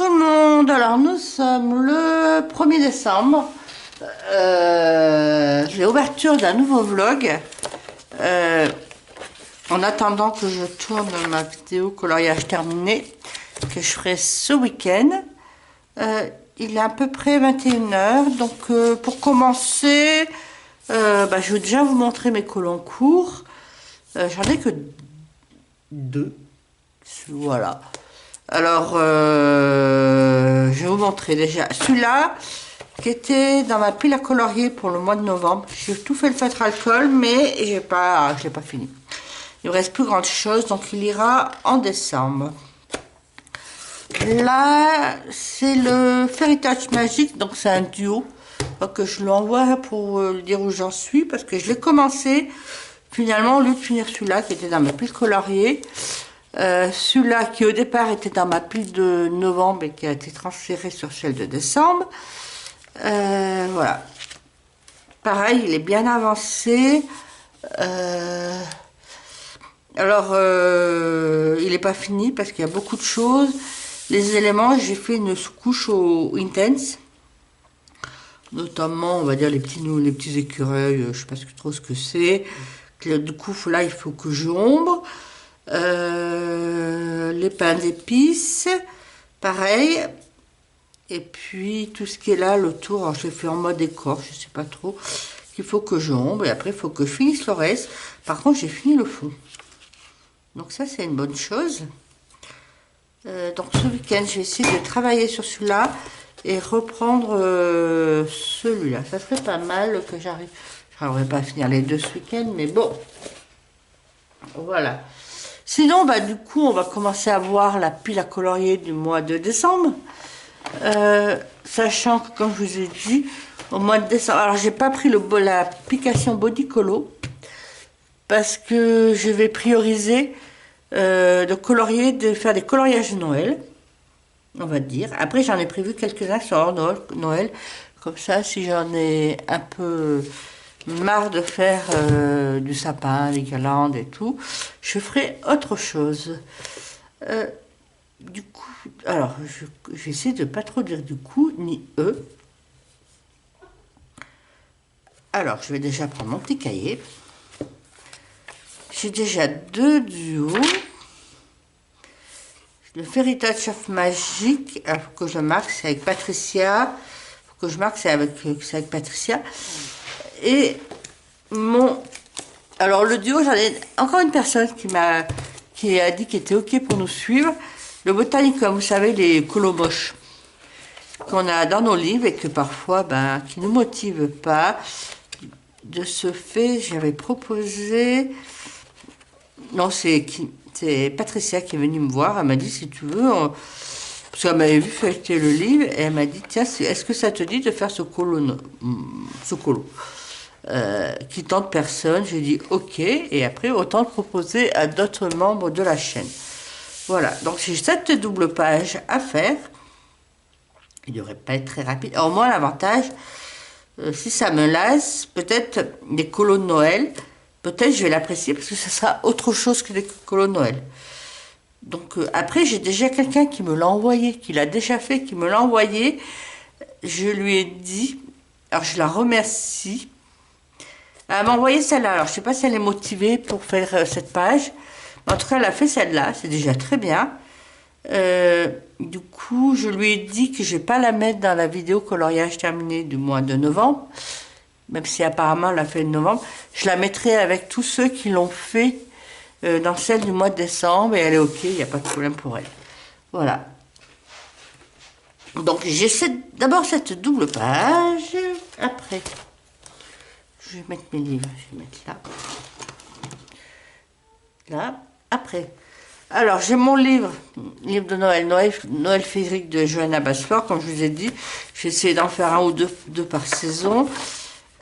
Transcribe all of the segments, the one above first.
tout le monde, alors nous sommes le 1er décembre, l'ouverture d'un nouveau vlog, en attendant que je tourne ma vidéo coloriage terminé, que je ferai ce week-end. Il est à peu près 21 h, donc pour commencer, je vais déjà vous montrer mes collants courts. J'en ai que 2, voilà. Alors, je vais vous montrer déjà celui-là qui était dans ma pile à colorier pour le mois de novembre. J'ai tout fait le feutre alcool, mais je l'ai pas fini. Il ne reste plus grand chose, donc il ira en décembre. Là, c'est le Fairy Touch Magique, donc c'est un duo. Donc je l'envoie pour lui dire où j'en suis, parce que je l'ai commencé finalement au lieu de finir celui-là qui était dans ma pile colorier. Celui-là qui au départ était dans ma pile de novembre et qui a été transféré sur celle de décembre. Voilà. Pareil, il est bien avancé. Alors, il n'est pas fini parce qu'il y a beaucoup de choses. Les éléments, j'ai fait une sous-couche au Intense. Notamment, on va dire les petits écureuils, je sais pas trop ce que c'est. Du coup, là, il faut que j'ombre. Les pains d'épices, pareil. Et puis, tout ce qui est là, le tour, alors je l'ai fait en mode écorce, je sais pas trop. Il faut que j'ombre et après, il faut que je finisse le reste. Par contre, j'ai fini le fond. Donc ça, c'est une bonne chose. Donc ce week-end, je vais essayer de travailler sur celui-là et reprendre celui-là. Ça serait pas mal que j'arrive. Je n'arriverai pas à finir les deux ce week-end, mais bon. Voilà. Sinon, du coup, on va commencer à voir la pile à colorier du mois de décembre. Sachant que, comme je vous ai dit, au mois de décembre... Alors, j'ai pas pris l'application Bodycolo parce que je vais prioriser de faire des coloriages de Noël, on va dire. Après, j'en ai prévu quelques-uns sur hors Noël. Comme ça, si j'en ai un peu marre de faire du sapin, des guirlandes et tout, je ferai autre chose. Du coup, alors, je vais essayer de ne pas trop dire du coup, ni eux. Alors, je vais déjà prendre mon petit cahier. J'ai déjà 2 duos. Le Fairy Touch of Magic, il faut que je marque, c'est avec Patricia. Il faut que je marque, c'est avec Patricia. Et alors le duo, j'en ai encore une personne qui a dit qu'il était ok pour nous suivre. Le Botanicum, vous savez, les colomoches qu'on a dans nos livres et que parfois, qui ne nous motivent pas. De ce fait, j'avais proposé... Non, c'est Patricia qui est venue me voir. Elle m'a dit, si tu veux... Parce qu'elle m'avait vu feuilleter le livre et elle m'a dit, tiens, est-ce que ça te dit de faire ce colo qui tente personne? J'ai dit, ok. Et après, autant le proposer à d'autres membres de la chaîne. Voilà. Donc, j'ai 7 doubles pages à faire. Il ne devrait pas être très rapide. Au moins, l'avantage, si ça me lasse, peut-être des colos de Noël... Peut-être je vais l'apprécier parce que ça sera autre chose que des colos de Noël. Donc après, j'ai déjà quelqu'un qui me l'a envoyé, qui l'a déjà fait, qui me l'a envoyé. Je lui ai dit, alors je la remercie. Elle m'a envoyé celle-là. Alors je ne sais pas si elle est motivée pour faire cette page. Mais en tout cas, elle a fait celle-là. C'est déjà très bien. Du coup, je lui ai dit que je ne vais pas la mettre dans la vidéo coloriage terminé du mois de novembre. Même si apparemment elle l'a fait en novembre, je la mettrai avec tous ceux qui l'ont fait dans celle du mois de décembre, et elle est ok, il n'y a pas de problème pour elle. Voilà. Donc j'ai d'abord cette double page, après, je vais mettre mes livres, je vais mettre là, après. Alors j'ai mon livre de Noël féerique de Johanna Basford, comme je vous ai dit, j'ai essayé d'en faire un ou deux par saison.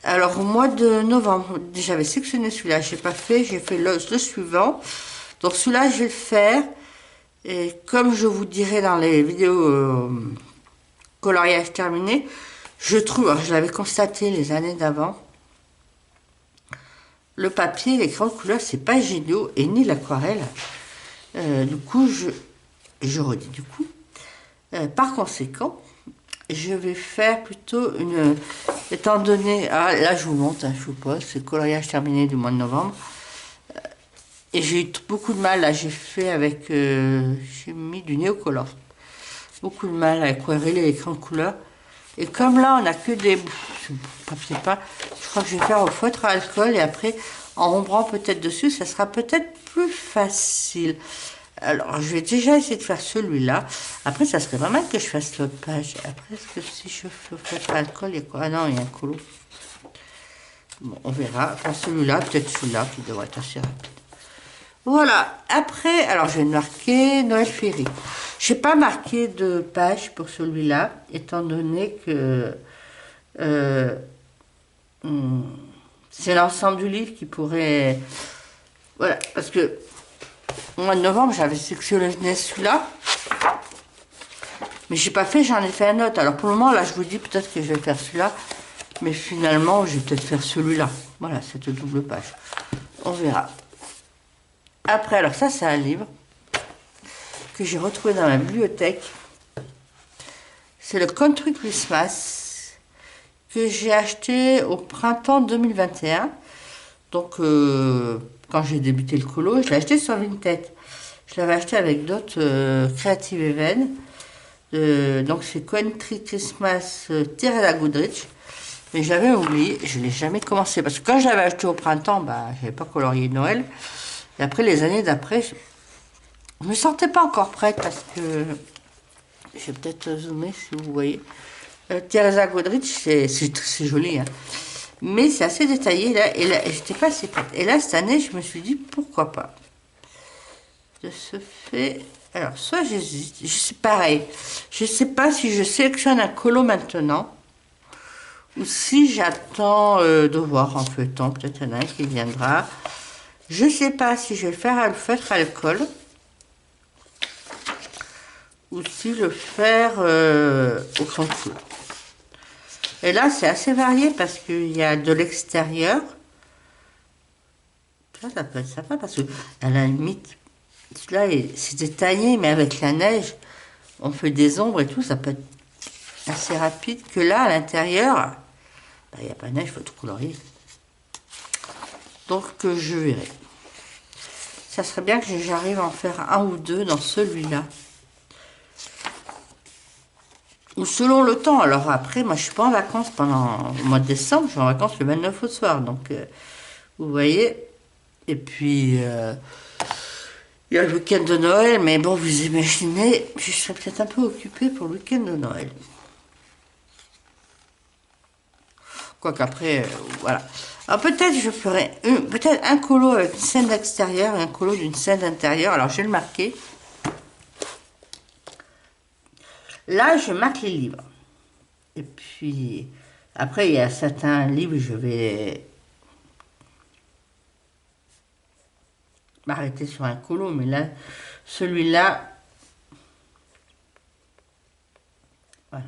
Alors, au mois de novembre, j'avais sélectionné celui-là, je n'ai pas fait, j'ai fait le suivant. Donc, celui-là, je vais le faire. Et comme je vous dirai dans les vidéos coloriage terminé, je trouve, alors je l'avais constaté les années d'avant, le papier, l'écran de couleur, c'est pas génial, et ni l'aquarelle. Du coup, je redis, du coup, Par conséquent, je vais faire plutôt une... Étant donné... Ah, là, je vous montre, hein, je vous pose, c'est le coloriage terminé du mois de novembre. Et j'ai eu beaucoup de mal, là, j'ai fait avec... j'ai mis du néocolor. Beaucoup de mal à aquareller l'écran de couleur. Et comme là, on n'a que des... Je sais pas, je crois que je vais faire au feutre à alcool et après, en ombrant peut-être dessus, ça sera peut-être plus facile. Alors, je vais déjà essayer de faire celui-là. Après, ça serait vraiment que je fasse l'autre page. Après, est-ce que si je fais au feutre à alcool, il y a quoi? Ah non, il y a un colo. Bon, on verra. Enfin, celui-là, peut-être celui-là qui devrait être assez rapide. Voilà. Après, alors, je vais marquer Noël féerique. Je n'ai pas marqué de page pour celui-là, étant donné que c'est l'ensemble du livre qui pourrait... Voilà, parce que au mois de novembre, j'avais sélectionné celui-là. Mais j'ai pas fait, j'en ai fait un autre. Alors pour le moment, là, je vous dis peut-être que je vais faire celui-là. Mais finalement, je vais peut-être faire celui-là. Voilà, cette double page. On verra. Après, alors ça, c'est un livre que j'ai retrouvé dans ma bibliothèque. C'est le Country Christmas que j'ai acheté au printemps 2021. Donc, quand j'ai débuté le colo, je l'ai acheté sur Vinted. Je l'avais acheté avec d'autres Creative Even. Donc, c'est Country Christmas Teresa Goodrich. Mais j'avais oublié, je ne l'ai jamais commencé. Parce que quand je l'avais acheté au printemps, bah, je n'avais pas colorié Noël. Et après, les années d'après, je ne me sentais pas encore prête parce que... Je vais peut-être zoomer si vous voyez. Teresa Goodrich, c'est joli, hein. Mais c'est assez détaillé là, et là, j'étais pas assez prête. Et là, cette année, je me suis dit, pourquoi pas. De ce fait, alors, soit j'hésite, c'est pareil. Je sais pas si je sélectionne un colo maintenant, ou si j'attends de voir en feuilletant, peut-être il y en a un qui viendra. Je sais pas si je vais le faire à le feutre alcool, ou si le faire au contour. Et là, c'est assez varié parce qu'il y a de l'extérieur. Ça peut être sympa parce que, à la limite, celui-là, c'est détaillé, mais avec la neige, on fait des ombres et tout, ça peut être assez rapide. Que là, à l'intérieur, il n'y a pas de neige, il faut tout colorier. Donc, je verrai. Ça serait bien que j'arrive à en faire un ou deux dans celui-là. Ou selon le temps. Alors après, moi, je suis pas en vacances pendant le mois de décembre. Je suis en vacances le 29 au soir. Donc, vous voyez. Et puis, il y a le week-end de Noël. Mais bon, vous imaginez, je serais peut-être un peu occupée pour le week-end de Noël. Quoique après, voilà. Alors peut-être je ferai peut-être un colo avec une scène d'extérieur et un colo d'une scène d'intérieur. Alors, je vais le marquer. Là, je marque les livres. Et puis, après, il y a certains livres, je vais m'arrêter sur un colo. Mais là, celui-là, voilà.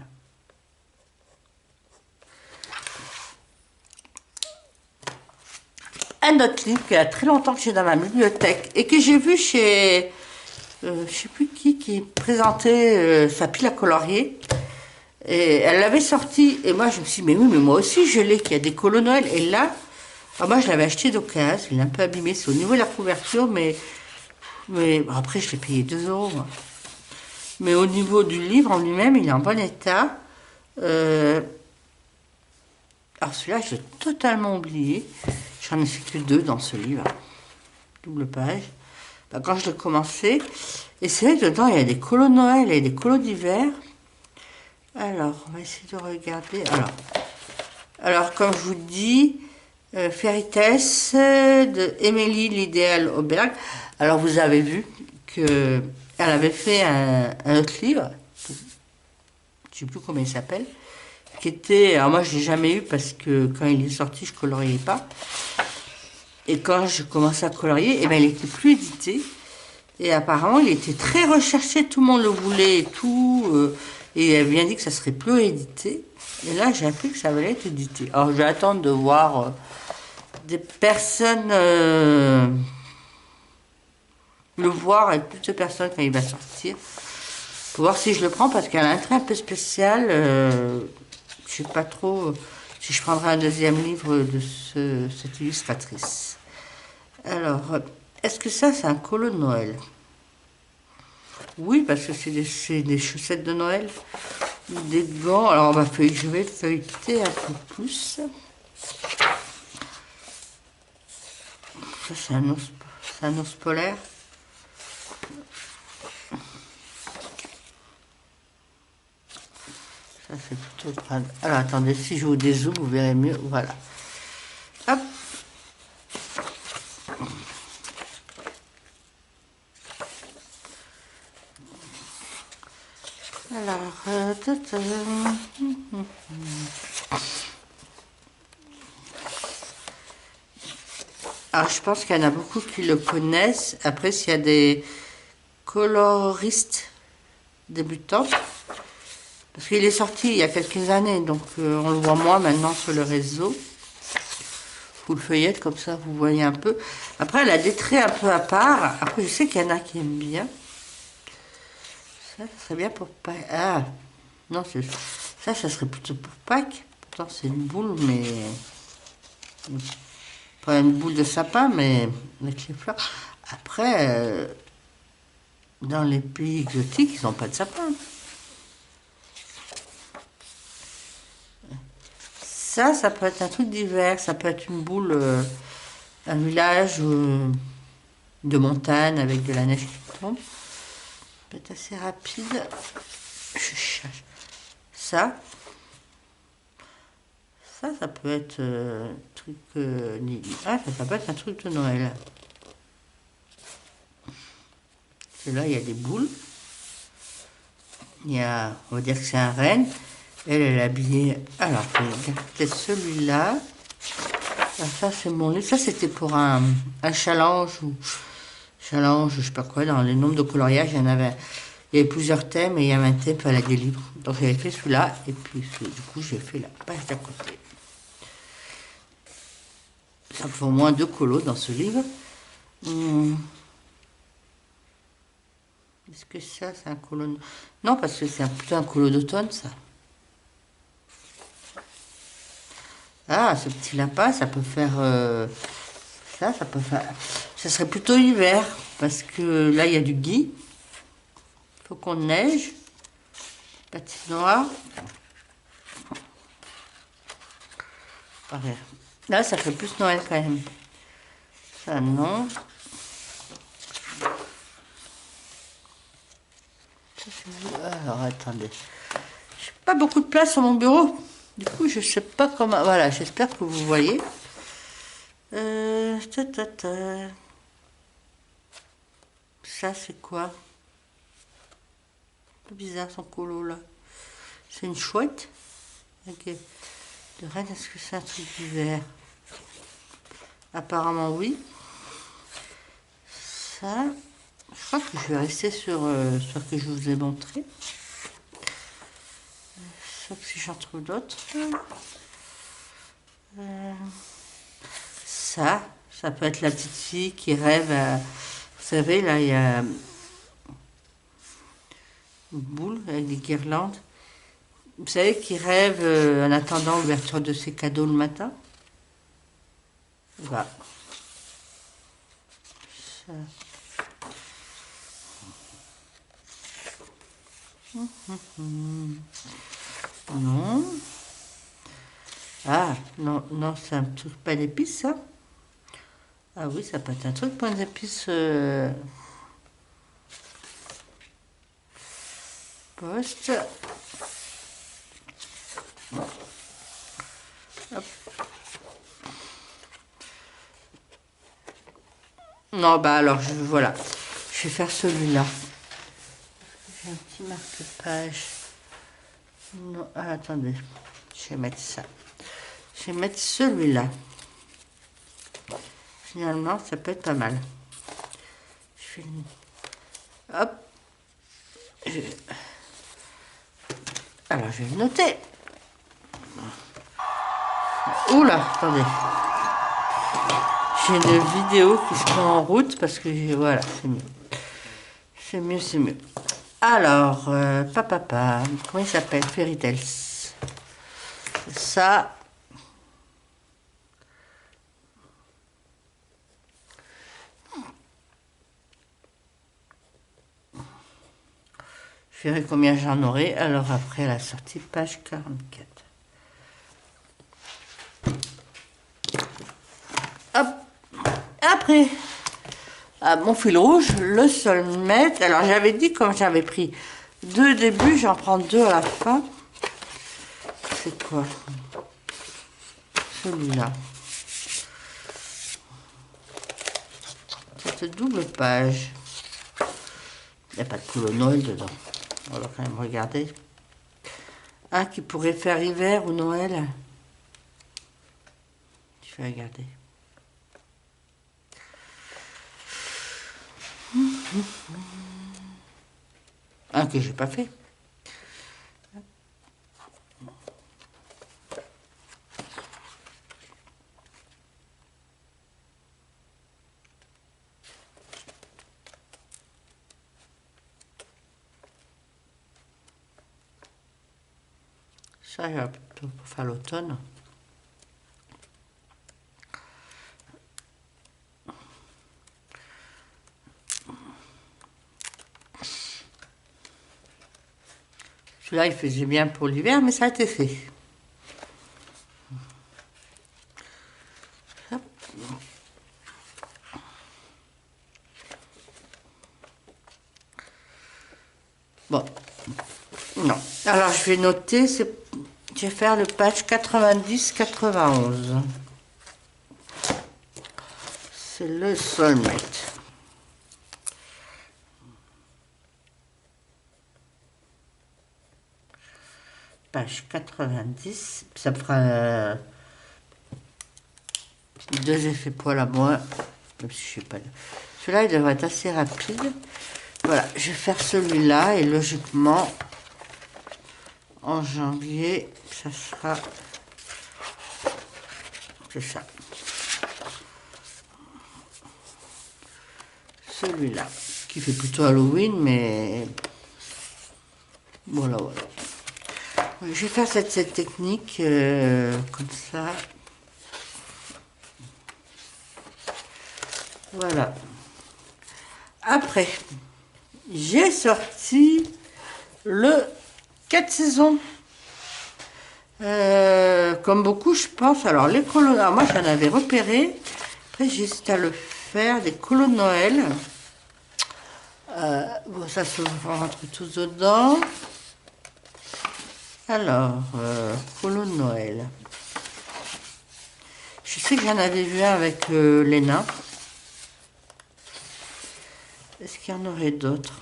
Un autre livre qui a très longtemps que j'ai dans ma bibliothèque et que j'ai vu chez, je sais plus qui présentait sa pile à colorier. Et elle l'avait sorti, et moi je me suis dit, mais oui, mais moi aussi je l'ai, qu'il y a des colos Noël. Et là, moi je l'avais acheté d'occasion, il est un peu abîmé, c'est au niveau de la couverture, mais bon, après je l'ai payé 2 euros. Moi. Mais au niveau du livre en lui-même, il est en bon état. Alors celui-là, je l'ai totalement oublié. J'en ai fait que 2 dans ce livre. Double page. Quand je l'ai commencé, et c'est vrai que dedans, il y a des colos Noël et des colos d'hiver. Alors, on va essayer de regarder. Alors comme je vous dis, Fairytess de Émilie l'idéal Auberg. Alors vous avez vu que elle avait fait un autre livre, je ne sais plus comment il s'appelle, qui était, alors moi je l'ai jamais eu parce que quand il est sorti je coloriais pas. Et quand je commençais à colorier, il était plus édité. Et apparemment il était très recherché, tout le monde le voulait et tout. Et elle bien dit que ça serait plus édité. Et là, j'ai appris que ça allait être édité. Alors, je vais attendre de voir des personnes le voir avec plus de personnes quand il va sortir. Faut voir si je le prends parce qu'elle a un trait un peu spécial. Je sais pas trop si je prendrai un deuxième livre de cette illustratrice. Alors, est-ce que ça, c'est un colo de Noël? Oui, parce que c'est des chaussettes de Noël. Des gants. Alors, je vais feuilleter un peu plus. Ça, c'est un ours polaire. Ça, c'est plutôt... Alors, attendez, si je vous dézoome, vous verrez mieux. Voilà. Hop. Alors, alors, je pense qu'il y en a beaucoup qui le connaissent. Après, s'il y a des coloristes débutants, parce qu'il est sorti il y a quelques années, donc on le voit moins maintenant sur le réseau. Vous le feuillette comme ça, vous voyez un peu. Après, elle a des traits un peu à part. Après, je sais qu'il y en a qui aiment bien. Ça serait bien pour Pâques. Ah, non, ça serait plutôt pour Pâques. Pourtant, c'est une boule, mais... Pas une boule de sapin, mais avec les fleurs. Après, dans les pays exotiques, ils n'ont pas de sapin. Ça peut être un truc d'hiver. Ça peut être une boule, un village de montagne avec de la neige qui tombe. Ça peut être assez rapide. Je cherche. Ça peut être un truc... ça peut être un truc de Noël. Et là, il y a des boules. Il y a, on va dire que c'est un renne. Elle est habillée... Alors, peut-être celui-là. Ça, c'est mon livre. Ça, c'était pour un challenge ou... Challenge, je sais pas quoi, dans les nombres de coloriage, il y avait plusieurs thèmes et il y avait un thème, il fallait des livres. Donc, j'avais fait celui-là et puis, du coup, j'ai fait la page d'à côté. Ça fait au moins 2 colos dans ce livre. Est-ce que ça, c'est un colo... Non, parce que c'est plutôt un colo d'automne, ça. Ah, ce petit lapin, ça peut faire... ça peut faire... Ça serait plutôt hiver, parce que là, il y a du gui. Il faut qu'on neige. Patinoire. Pareil. Là, ça fait plus Noël quand même. Ça, non. Alors, attendez. J'ai pas beaucoup de place sur mon bureau. Du coup, je sais pas comment... Voilà, j'espère que vous voyez. Ça, c'est quoi? C'est bizarre, son colo, là. C'est une chouette. Ok. De reine, est-ce que c'est un truc d'hiver? Apparemment, oui. Ça... Je crois que je vais rester sur ce que je vous ai montré. Sauf si j'en trouve d'autres. Ça peut être la petite fille qui rêve à... Vous savez, là, il y a une boule avec des guirlandes. Vous savez, qui rêve en attendant l'ouverture de ses cadeaux le matin. Voilà. Ça. Non. Ah, non, non, c'est un truc pain d'épices, ça. Ah oui, ça peut être un truc pain d'épices. Poste. Hop. Non, bah alors, voilà. Je vais faire celui-là. J'ai un petit marque-page. Non, ah, attendez. Je vais mettre ça. Je vais mettre celui-là. Finalement, ça peut être pas mal. Je vais... Hop. Alors, je vais le noter. Oula, attendez. J'ai une vidéo qui se met en route parce que voilà, c'est mieux. C'est mieux, c'est mieux. Alors, comment il s'appelle? Fairy Tales. Ça, je verrai combien j'en aurai. Alors après la sortie, page 44. Hop. Après, mon fil rouge, le Soulmate. Alors j'avais dit, comme j'avais pris 2 au début, j'en prends 2 à la fin. C'est quoi? Celui-là. Cette double page. Il n'y a pas de couleur Noël dedans. On va quand même regarder. Ah, qui pourrait faire hiver ou Noël. Je vais regarder. Un que j'ai pas fait. Ça, il va plutôt pour faire l'automne. Celui-là, il faisait bien pour l'hiver, mais ça a été fait. Hop. Bon. Non. Alors, je vais noter, je vais faire le page 90-91. C'est le Soulmate. Page 90. Ça me fera 2 effets poils à moins. Même si je sais pas. Celui-là, il devrait être assez rapide. Voilà, je vais faire celui-là et logiquement, en janvier, ça sera... C'est ça. Celui-là, qui fait plutôt Halloween, mais... Voilà, voilà. Je vais faire cette technique comme ça. Voilà. Après, j'ai sorti le 4 saisons. Comme beaucoup, je pense. Alors, les colos, alors moi j'en avais repéré. Après, j'ai hésité à le faire. Des colos de Noël. Bon, ça se rentre tous dedans. Alors, colos de Noël. Je sais que j'en avais vu un avec les nains. Est-ce qu'il y en aurait d'autres?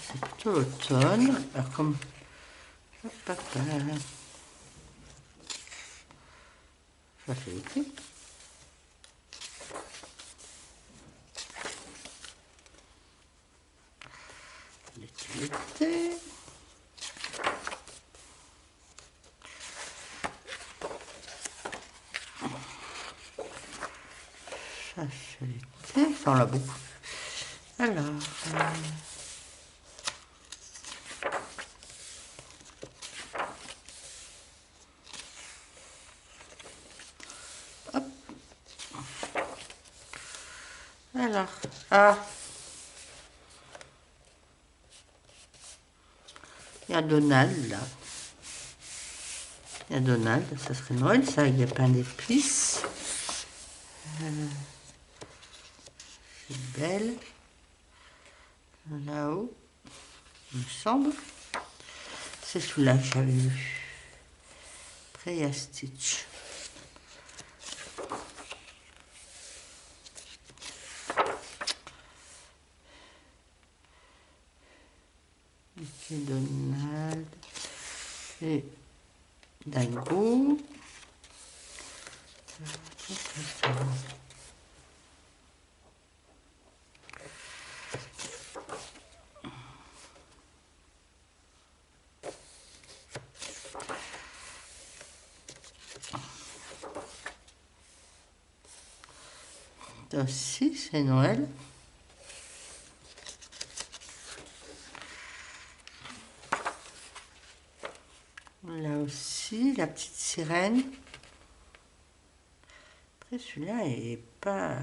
C'est plutôt l'automne. Alors, comme... Ça fait l'été. L'été. Ça, c'est l'été. Ça, on l'a beaucoup. Alors... hop. Alors... Ah. Il y a Donald, là. Il y a Donald, ça serait Noël, ça, avec des pains d'épices. C'est belle. Là-haut, il me semble. C'est celui-là que j'avais vu. Après, il y a Stitch. Mickey, Donald et Dingo. Ça aussi, c'est Noël. Là aussi, la petite sirène. Après, celui-là est pas...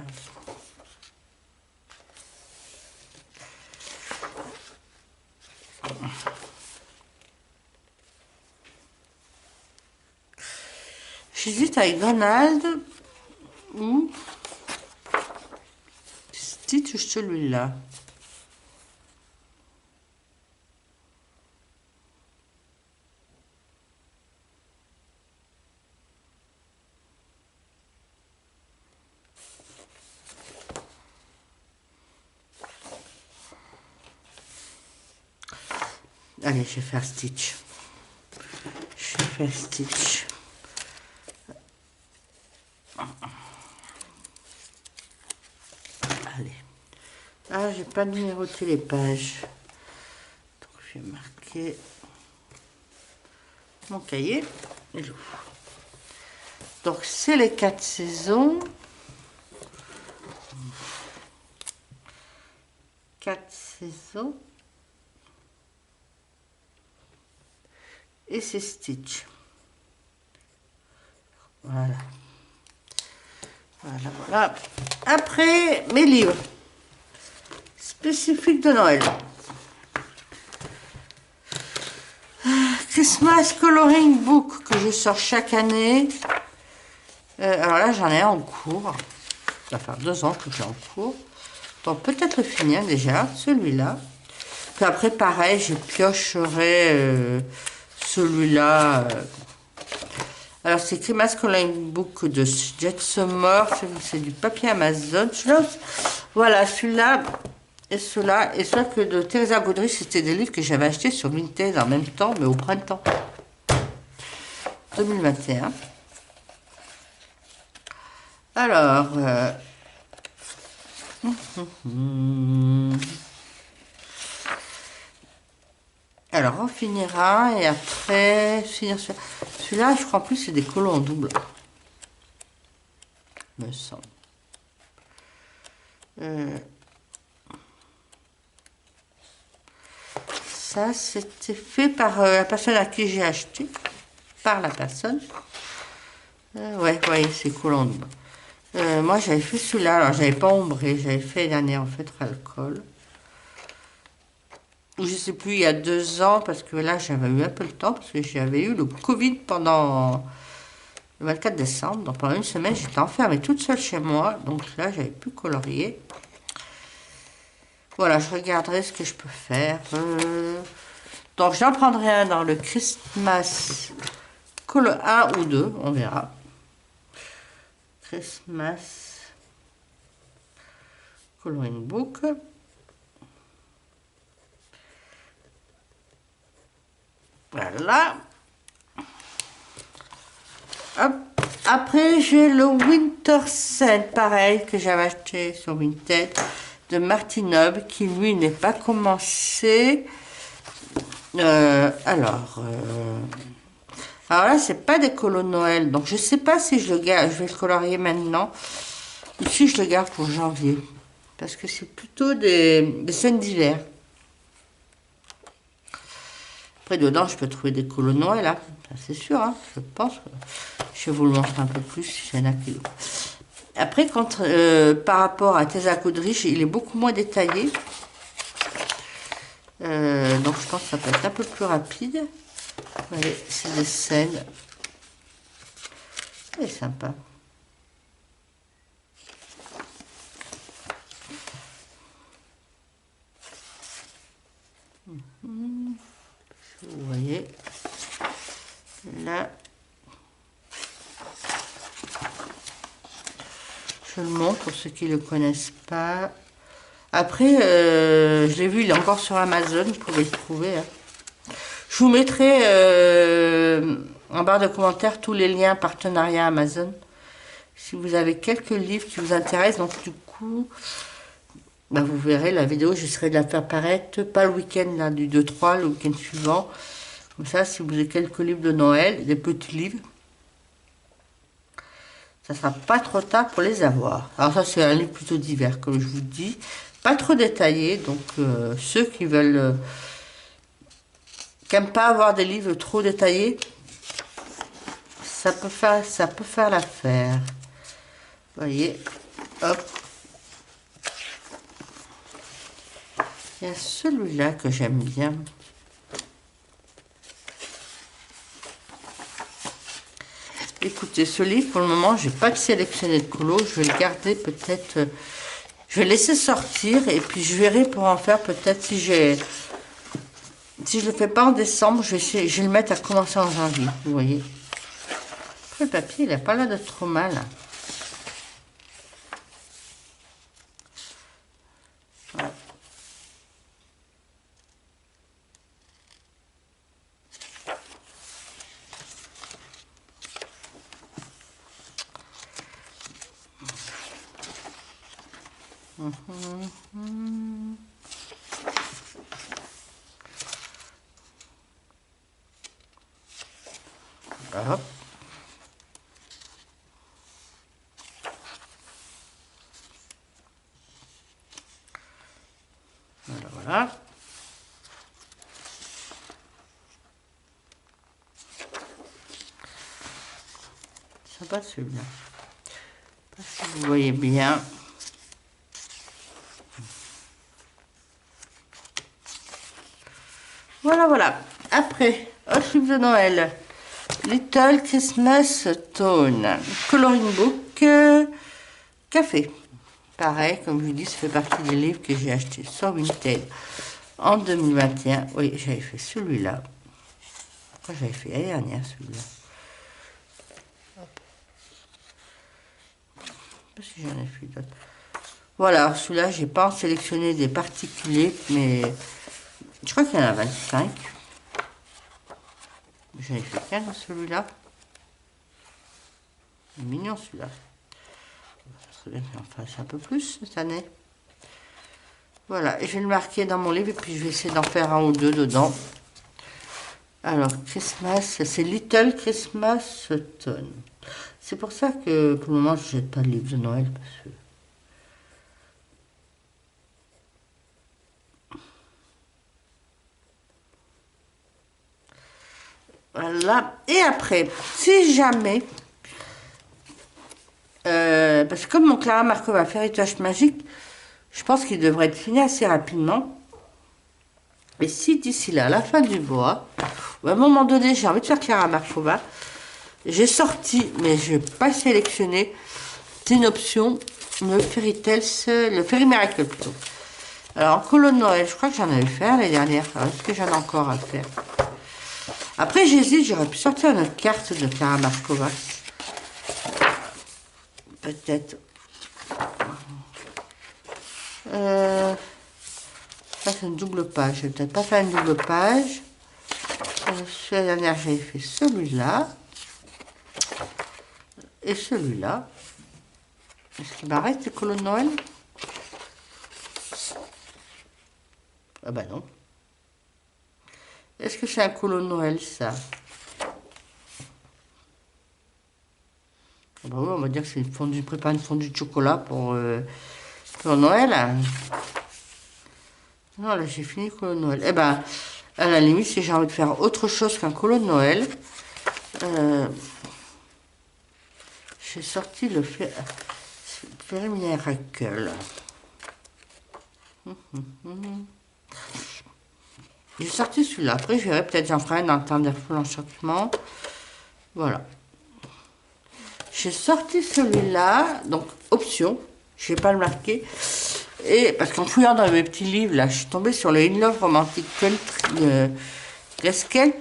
J'hésite avec Donald ou Stitch ou celui-là. Allez, je vais faire Stitch. Je vais faire Stitch. Allez. Ah, j'ai pas numéroté les pages. Donc, je vais marquer mon cahier. Et j'ouvre. Donc, c'est les 4 saisons. 4 saisons. Et c'est Stitch. Voilà. Voilà, voilà. Après, mes livres spécifiques de Noël. Christmas Coloring Book que je sors chaque année. Alors là, j'en ai un en cours. Ça va faire 2 ans que j'ai en cours. Donc peut-être le finir déjà, celui-là. Puis après, pareil, je piocherai celui-là. Alors, c'est Christmas Coloring Book de Jet Summer. C'est du papier Amazon. Voilà, celui-là et ceux-là. Et ceux que de Teresa Goodrich, c'était des livres que j'avais achetés sur Vinted en même temps, mais au printemps 2021. Alors, alors, on finira et après, finir celui-là, je crois en plus, c'est des colos en double. Me semble. Ça, c'était fait par la personne à qui j'ai acheté. Par la personne. Ouais, voyez, c'est colos en double. Moi, j'avais fait celui-là. Alors, j'avais pas ombré. J'avais fait l'année dernière, en fait, alcool. Je sais plus, il y a 2 ans, parce que là, j'avais eu un peu le temps, parce que j'avais eu le Covid pendant le 24 décembre. Donc, pendant une semaine, j'étais enfermée toute seule chez moi. Donc là, j'avais pu colorier. Voilà, je regarderai ce que je peux faire. Donc, j'en prendrai un dans le Christmas Color 1 ou 2, on verra. Christmas Coloring Book. Voilà. Hop. Après, j'ai le Winter Scent, pareil, que j'avais acheté sur Vinted, de Martin Hub, qui lui n'est pas commencé. Alors là, c'est pas des colos de Noël, donc je sais pas si je le garde, je vais le colorier maintenant, ou si je le garde pour janvier, parce que c'est plutôt des scènes d'hiver. Après, dedans, je peux trouver des colos de Noël, hein. C'est sûr, hein, je pense. Je vais vous le montrer un peu plus, s'il y en a qui... Après, par rapport à Teresa Goodrich, il est beaucoup moins détaillé. Donc, je pense que ça peut être un peu plus rapide. Voyez, c'est des scènes. C'est sympa. Vous voyez, là, je le montre pour ceux qui ne le connaissent pas. Après, je l'ai vu, il est encore sur Amazon, vous pouvez le trouver. Hein. Je vous mettrai en barre de commentaires tous les liens partenariat Amazon. Si vous avez quelques livres qui vous intéressent, donc du coup, bah, vous verrez la vidéo, j'essaierai de la faire paraître, pas le week-end là, du 2-3, le week-end suivant. Comme ça, si vous avez quelques livres de Noël, des petits livres, ça sera pas trop tard pour les avoir. Alors ça, c'est un livre plutôt d'hiver, comme je vous dis. Pas trop détaillé, donc ceux qui veulent... qui n'aiment pas avoir des livres trop détaillés, ça peut faire l'affaire. Vous voyez, hop. Il y a celui-là que j'aime bien. Écoutez, ce livre, pour le moment, j'ai pas sélectionné de colo. Je vais le garder peut-être. Je vais laisser sortir et puis je verrai pour en faire peut-être si j'ai. Si je le fais pas en décembre, je vais le mettre à commencer en janvier. Vous voyez. Après, le papier, il n'a pas l'air de trop mal. Ouais. Hop. Voilà, voilà. Sympa celui-là. Si vous voyez bien. Voilà, voilà. Après, autre livre de Noël. Little Christmas Tone. Coloring book. Café. Pareil, comme je vous dis, ça fait partie des livres que j'ai achetés sur Vinted en 2021. Oui, j'avais fait celui-là. Après, j'avais fait l'année dernière celui-là. Je sais pas si j'en ai fait d'autres. Voilà, celui-là, j'ai pas sélectionné des particuliers, mais je crois qu'il y en a 25. J'en ai fait qu'un dans celui-là. Mignon celui-là. Ça serait bien qu'il en fasse un peu plus cette année. Voilà, et je vais le marquer dans mon livre et puis je vais essayer d'en faire un ou deux dedans. Alors, Christmas, c'est Little Christmas Tone. C'est pour ça que pour le moment, je ne jette pas de livre de Noël. Parce que... Voilà. Et après, si jamais... parce que comme mon Clara Markova Fairy Touch Magique, je pense qu'il devrait être fini assez rapidement. Et si d'ici là, à la fin du mois, ou à un moment donné, j'ai envie de faire Clara Markova, j'ai sorti, mais je n'ai pas sélectionné, c'est une option, le Fairy Tales, le Fairy Miracle plutôt. Alors, en colonne Noël, je crois que j'en avais fait l'année dernière. Est-ce que j'en ai encore à faire? Après, j'hésite, j'aurais pu sortir une autre carte de Clara Markova. Peut-être. Ça, c'est une double page. Je vais peut-être pas faire une double page. La dernière, j'avais fait celui-là. Et celui-là. Est-ce qu'il m'arrête les colonnes Noël? Ah bah non. Est-ce que c'est un colonne Noël, ça? Ah bah oui, on va dire que c'est une fondue, prépare une fondue de chocolat pour Noël. Non, là, j'ai fini le colonne Noël. Eh ben, à la limite, si j'ai envie de faire autre chose qu'un colonne Noël, j'ai sorti le Fairy Miracle. J'ai sorti celui-là. Après, je verrai peut-être j'en ferai un dans le temps d'enchantement. Voilà. J'ai sorti celui-là. Donc, option. Je ne vais pas le marquer. Et parce qu'en fouillant dans mes petits livres, là, je suis tombée sur le In Love Romantic Country Grayscale.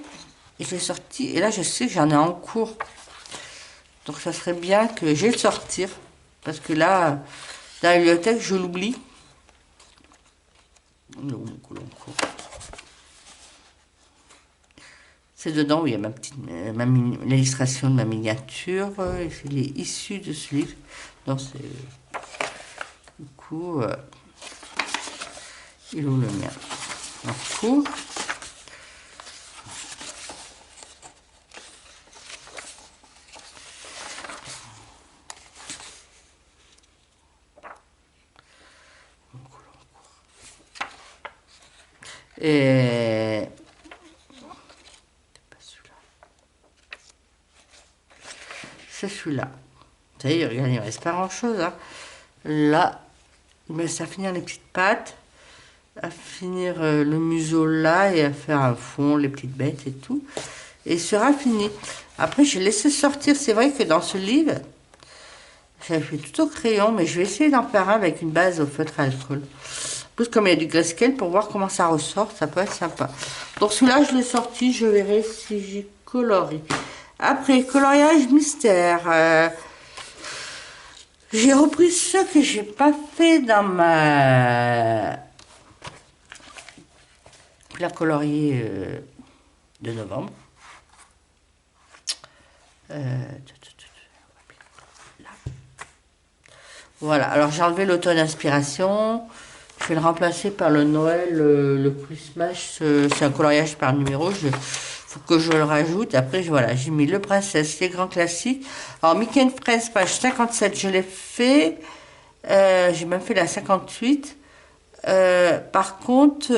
Et je l'ai sorti. Et là, je sais que j'en ai en cours. Donc, ça serait bien que j'ai le sortir. Parce que là, dans la bibliothèque, je l'oublie. C'est dedans où il y a ma petite, l'illustration de ma miniature. Il est issu de ce livre. Donc, c'est du coup, il est où le mien? En cours. Et celui-là. Vous savez, regardez, il ne reste pas grand-chose. Hein. Là, il me reste à finir les petites pattes, à finir le museau là et à faire un fond, les petites bêtes et tout. Et il sera fini. Après, j'ai laissé sortir. C'est vrai que dans ce livre, j'avais fait tout au crayon, mais je vais essayer d'en faire un avec une base au feutre à alcool. En plus, comme il y a du grayscale, pour voir comment ça ressort, ça peut être sympa. Donc celui-là, je l'ai sorti, je verrai si j'ai coloré. Après, coloriage mystère. J'ai repris ce que j'ai pas fait dans ma... la colorier de novembre. Voilà, alors j'ai enlevé l'automne inspiration. Je vais le remplacer par le Noël, le Christmas. C'est un coloriage par numéro. Il faut que je le rajoute. Après, voilà, j'ai mis le Princesse, les grands classiques. Alors, Mickey and Friends, page 57, je l'ai fait. J'ai même fait la 58. Par contre,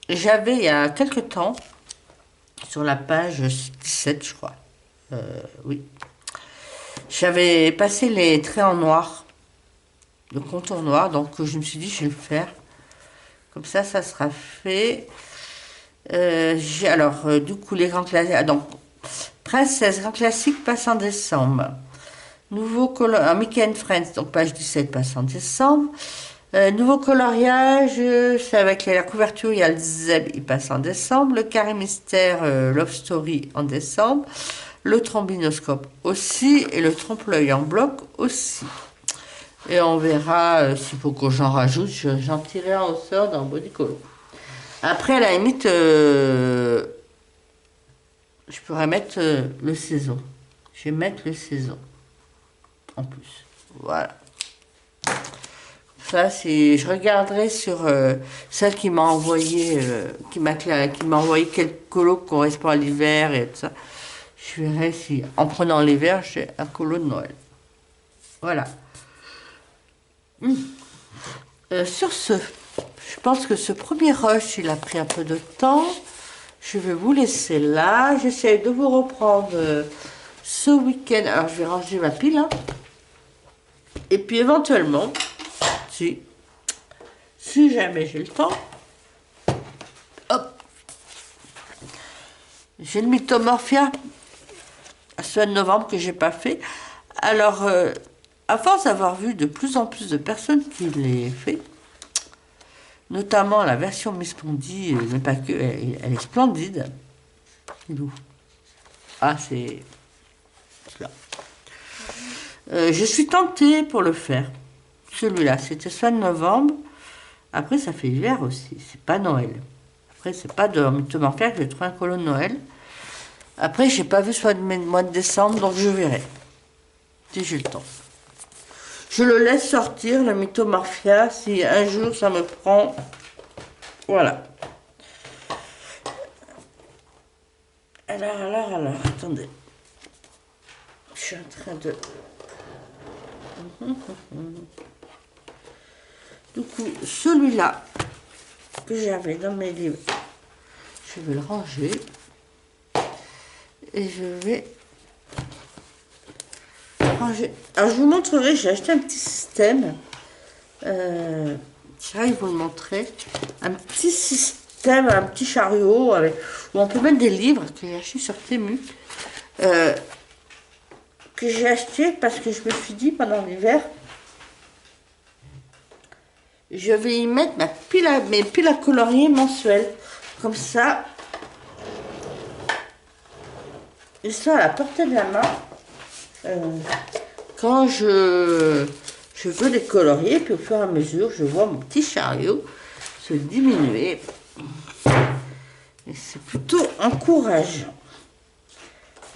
j'avais il y a quelques temps, sur la page 17, je crois. Oui. J'avais passé les traits en noir, le contour noir, donc je me suis dit, je vais le faire. Comme ça sera fait. J'ai alors, du coup, les grands classiques. Donc, Princesse, grand classique, passe en décembre. Nouveau coloriage, Mickey and Friends, donc page 17, passe en décembre. Nouveau coloriage, c'est avec la couverture, il y a le Zeb, il passe en décembre. Le carré mystère, Love Story en décembre. Le trombinoscope aussi. Et le trompe-l'œil en bloc aussi. Et on verra s'il faut que j'en rajoute. J'en tirerai un au sort dans Bodycolo. Après, à la limite, je pourrais mettre le saison. Je vais mettre le saison. En plus. Voilà. Ça, c'est. Je regarderai sur celle qui m'a envoyé, qui m'a envoyé quelques colos qui correspondent à l'hiver et tout ça. Je verrai si, en prenant l'hiver, j'ai un colo de Noël. Voilà. Sur ce, je pense que ce premier rush, il a pris un peu de temps. Je vais vous laisser là. J'essaie de vous reprendre ce week-end. Alors, je vais ranger ma pile. Hein. Et puis, éventuellement, si jamais j'ai le temps, hop, j'ai le Mythomorphia à ce mois de novembre que j'ai pas fait. Alors, à force d'avoir vu de plus en plus de personnes qui l'aient fait, notamment la version Miss Pondy, mais pas que, elle est splendide. C'est d'où? Ah, c'est là. Je suis tentée pour le faire. Celui-là, c'était soit de novembre. Après, ça fait hiver aussi. C'est pas Noël. Après, c'est pas de Mythomorphia que j'ai trouvé un colo de Noël. Après, j'ai pas vu soit de mois de décembre, donc je verrai. Si j'ai le temps. Je le laisse sortir, le Mythomorphia, si un jour ça me prend. Voilà. Alors, attendez. Je suis en train de... Du coup, celui-là que j'avais dans mes livres, je vais le ranger. Et je vais ranger. Alors, je vous montrerai, j'ai acheté un petit système. J'arrive à vous le montrer. Un petit système, un petit chariot avec, où on peut mettre des livres que j'ai acheté sur Temu. Que j'ai acheté parce que je me suis dit pendant l'hiver, je vais y mettre mes piles à colorier mensuelles. Comme ça, ils sont à la portée de la main. Quand je veux les colorier, puis au fur et à mesure, je vois mon petit chariot se diminuer. Et c'est plutôt encourageant.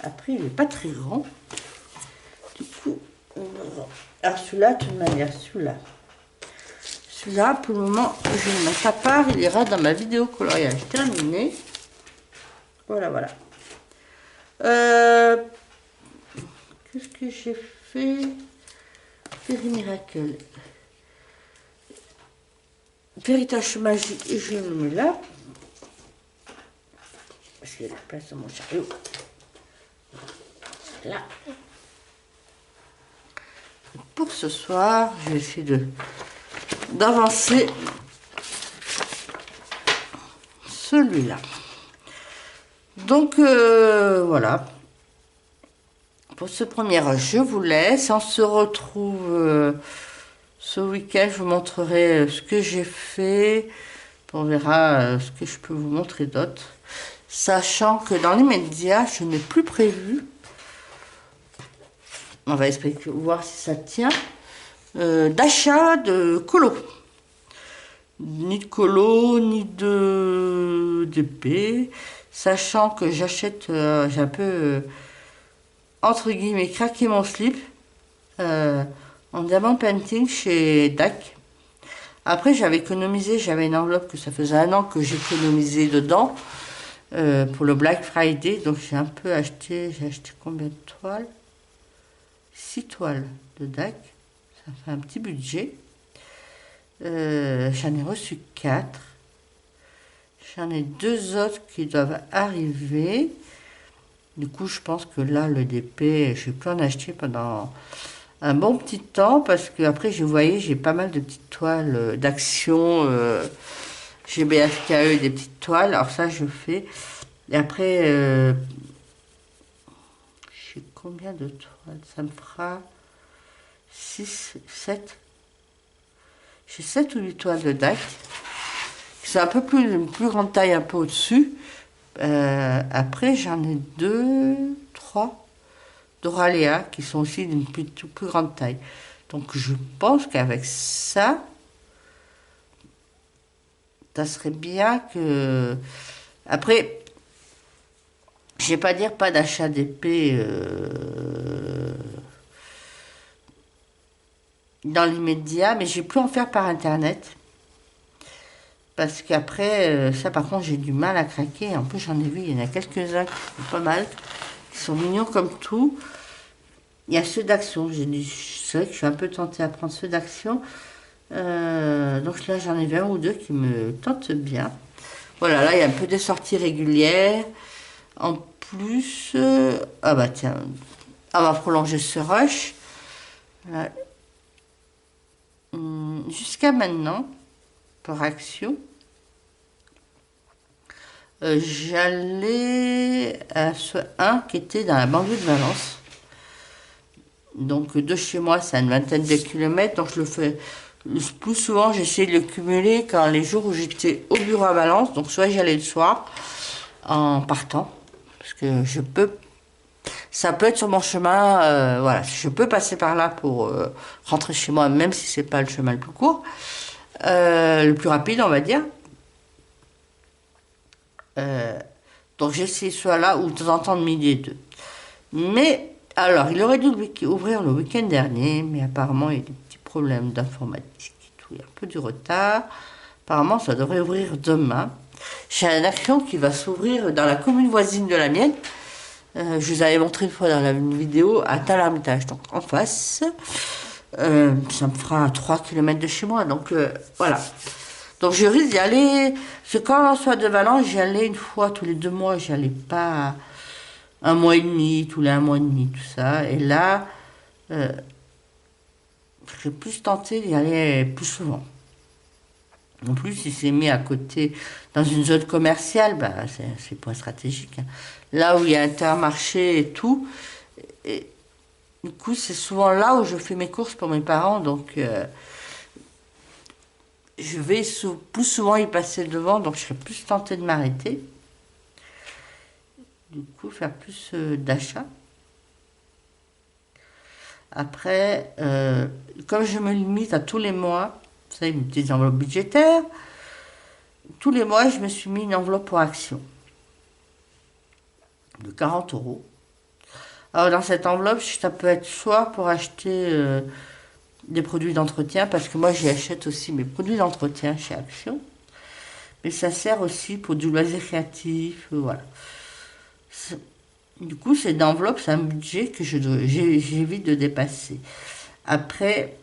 Après, il n'est pas très grand. Du coup, alors celui-là, de toute manière, celui-là, pour le moment, je vais le mettre à part. Il ira dans ma vidéo coloriage terminée. Voilà. Qu'est-ce que j'ai fait? Fairy Miracle. Véritage magique, et je le mets là. Parce qu'il y a la place dans mon chariot. Là. ce soir. Je vais essayer d'avancer celui-là. Donc voilà. Pour ce premier rush, je vous laisse. On se retrouve ce week-end. Je vous montrerai ce que j'ai fait. On verra ce que je peux vous montrer d'autre. Sachant que dans les médias, je n'ai plus prévu. On va expliquer, voir si ça tient. D'achat de colo. Ni de colo, ni de d'épée. Sachant que j'achète, j'ai un peu, entre guillemets, craqué mon slip en diamant painting chez DAC. Après, j'avais économisé, j'avais une enveloppe que ça faisait 1 an que j'économisais dedans pour le Black Friday. Donc, j'ai un peu acheté, j'ai acheté combien de toiles? 6 toiles de DAC. Ça fait un petit budget. J'en ai reçu 4. J'en ai 2 autres qui doivent arriver. Du coup, je pense que là, le DP, je vais plus en acheter pendant un bon petit temps parce que après, vous voyez, j'ai pas mal de petites toiles d'action. J'ai BFKE, des petites toiles. Alors ça, je fais. Et après, je sais combien de toiles. Ça me fera 6, 7. J'ai 7 ou 8 toiles de DAC. C'est un peu plus grande taille, un peu au-dessus. Après, j'en ai 2, 3 d'Oraléa qui sont aussi d'une plus grande taille. Donc, je pense qu'avec ça, ça serait bien que... Après, je vais pas dire pas d'achat d'épée dans l'immédiat, mais j'ai pu en faire par Internet. Parce qu'après, ça par contre, j'ai du mal à craquer. En plus, j'en ai vu, il y en a quelques-uns qui sont pas mal, qui sont mignons comme tout. Il y a ceux d'action. C'est vrai que je suis un peu tentée à prendre ceux d'action. Donc là, j'en ai vu 1 ou 2 qui me tentent bien. Voilà, là, il y a un peu des sorties régulières. En plus, ah bah tiens, on va prolonger ce rush. Jusqu'à maintenant, pour action, j'allais à ce 1 qui était dans la banlieue de Valence. Donc de chez moi, c'est une vingtaine de kilomètres. Donc je le fais plus souvent, j'essaie de le cumuler quand les jours où j'étais au bureau à Valence. Donc soit j'allais le soir en partant, parce que je peux, ça peut être sur mon chemin. Voilà, je peux passer par là pour rentrer chez moi, même si c'est pas le chemin le plus court, le plus rapide, on va dire. Donc j'essaie soit là ou de temps en temps de midi et 2. Mais alors, il aurait dû ouvrir le week-end dernier, mais apparemment il y a des petits problèmes d'informatique et tout, il y a un peu du retard. Apparemment ça devrait ouvrir demain. J'ai une action qui va s'ouvrir dans la commune voisine de la mienne. Je vous avais montré une fois dans une vidéo à Talarmitage, donc en face. Ça me fera 3 km de chez moi, donc voilà. Donc je risque d'y aller, parce que quand on soit de Valence, j'y allais une fois tous les 2 mois, j'y allais pas 1 mois et demi, tous les 1 mois et demi, tout ça. Et là, je serais plus tenté d'y aller plus souvent. En plus, il s'est mis à côté, dans une zone commerciale, bah, c'est point stratégique. Hein. Là où il y a Intermarché et tout, et, du coup, c'est souvent là où je fais mes courses pour mes parents, donc je vais plus souvent y passer devant, donc je serais plus tentée de m'arrêter. Du coup, faire plus d'achats. Après, comme je me limite à tous les mois, vous savez, mes petites enveloppes budgétaires, tous les mois, je me suis mis une enveloppe pour action de 40 €. Alors, dans cette enveloppe, ça peut être soit pour acheter des produits d'entretien, parce que moi, j'y achète aussi mes produits d'entretien chez Action, mais ça sert aussi pour du loisir créatif, voilà. Du coup, c'est une enveloppe, c'est un budget que j'évite de dépasser. Après,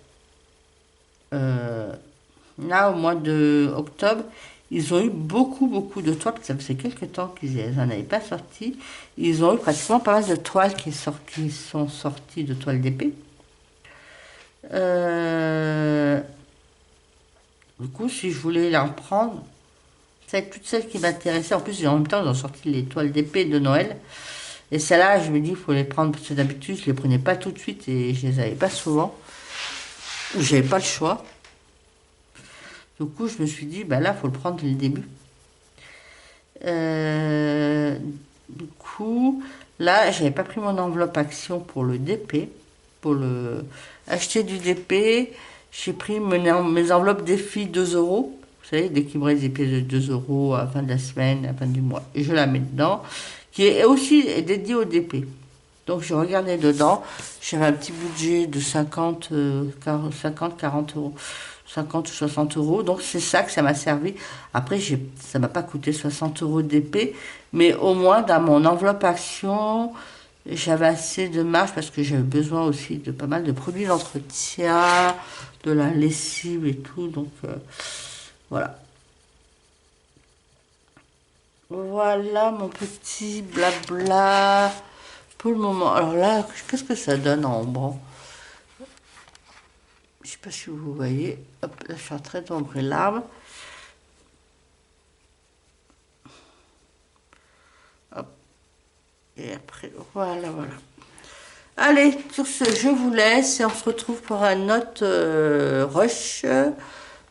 là, au mois d'octobre, ils ont eu beaucoup de toiles, parce que ça faisait quelques temps qu'ils n'en avaient pas sorti. Ils ont eu pratiquement pas mal de toiles qui sont sorties de toiles d'épée. Du coup, si je voulais en prendre, c'est toutes celles qui m'intéressaient. En plus, en même temps, ils ont sorti les toiles d'épée de Noël. Et celles-là, je me dis, il faut les prendre, parce que d'habitude, je les prenais pas tout de suite et je les avais pas souvent. Ou j'avais pas le choix. Du coup, je me suis dit, bah là, il faut le prendre dès le début. Euh, du coup, là, j'avais pas pris mon enveloppe action pour le DP. Pour le acheter du DP, j'ai pris mes enveloppes défi 2 euros. Vous savez, dès qu'il me reste des pièces de 2 euros à la fin de la semaine, à la fin du mois, et je la mets dedans, qui est aussi dédiée au DP. Donc je regardais dedans, j'avais un petit budget de 50, 40 euros, 50 ou 60 euros. Donc c'est ça que ça m'a servi. Après, ça m'a pas coûté 60 euros d'épée, mais au moins dans mon enveloppe action, j'avais assez de marge parce que j'avais besoin aussi de pas mal de produits d'entretien, de la lessive et tout. Donc voilà. Voilà mon petit blabla pour le moment. Alors là, qu'est-ce que ça donne en ombre? Je sais pas si vous voyez. Hop, là, je suis en train d'ombrer l'arbre. Hop. Et après, voilà, voilà. Allez, sur ce, je vous laisse et on se retrouve pour un autre rush.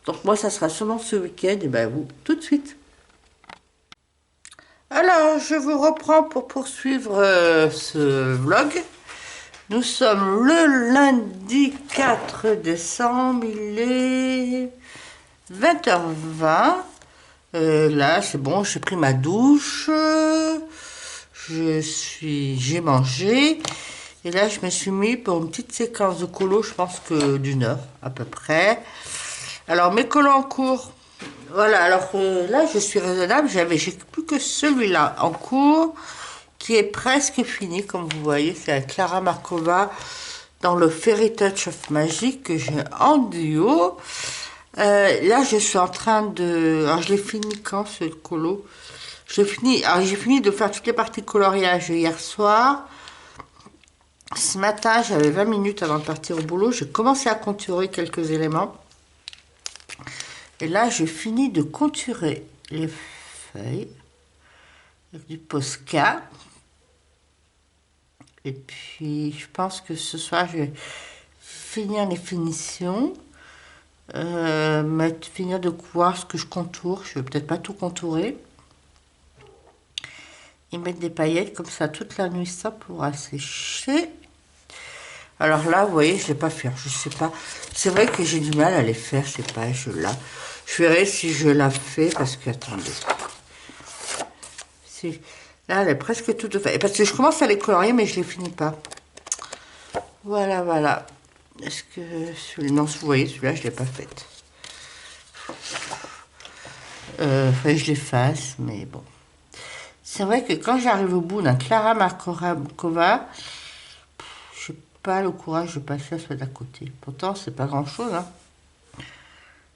Donc moi, ça sera seulement ce week-end et ben vous, tout de suite. Alors, je vous reprends pour poursuivre ce vlog. Nous sommes le lundi 4 décembre, il est 20h20. Là, c'est bon, j'ai pris ma douche. J'ai mangé. Et là, je me suis mis pour une petite séquence de colo, je pense que d'une heure à peu près. Alors, mes colos en cours. Voilà, alors là, je suis raisonnable. J'ai plus que celui-là en cours qui est presque fini, comme vous voyez. C'est la Clara Markova dans le Fairy Touch of Magic que j'ai en duo. Là, je suis en train de... Alors, je l'ai fini quand, ce colo? J'ai fini de faire toutes les parties coloriage hier soir. Ce matin, j'avais 20 minutes avant de partir au boulot. J'ai commencé à conturer quelques éléments. Et là, j'ai fini de conturer les feuilles avec du Posca. Et puis, je pense que ce soir, je vais finir les finitions. Finir de voir ce que je contourne. Je vais peut-être pas tout contourer. Et mettre des paillettes comme ça toute la nuit, ça pourra sécher. Alors là, vous voyez, je ne vais pas faire, je sais pas. C'est vrai que j'ai du mal à les faire, ces pages-là. Je verrai si je la fais, parce que, attendez. Là, elle est presque toute faite. Parce que je commence à les colorier, mais je ne les finis pas. Voilà, voilà. Est-ce que... Non, vous voyez, celui-là, je ne l'ai pas faite. Faudrait que je l'efface, mais bon. C'est vrai que quand j'arrive au bout d'un Clara Markova, je n'ai pas le courage de passer à celui d'à côté. Pourtant, c'est pas grand-chose, hein.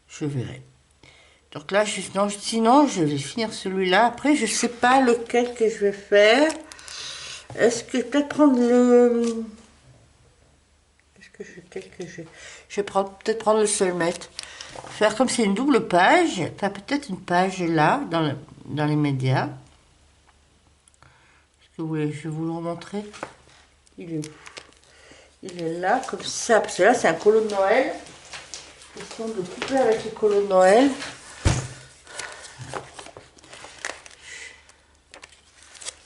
Je verrai. Donc là, sinon, je vais finir celui-là. Après, je ne sais pas lequel que je vais faire. Est-ce que peut-être prendre le... Je vais peut-être prendre le Soulmate. Faire comme c'est une double page. Enfin, peut-être une page là, dans les médias. Est-ce que vous voulez, je vais vous le remontrer. Il est là, comme ça. Parce que là, c'est un colo de Noël. Question de couper avec les colos de Noël.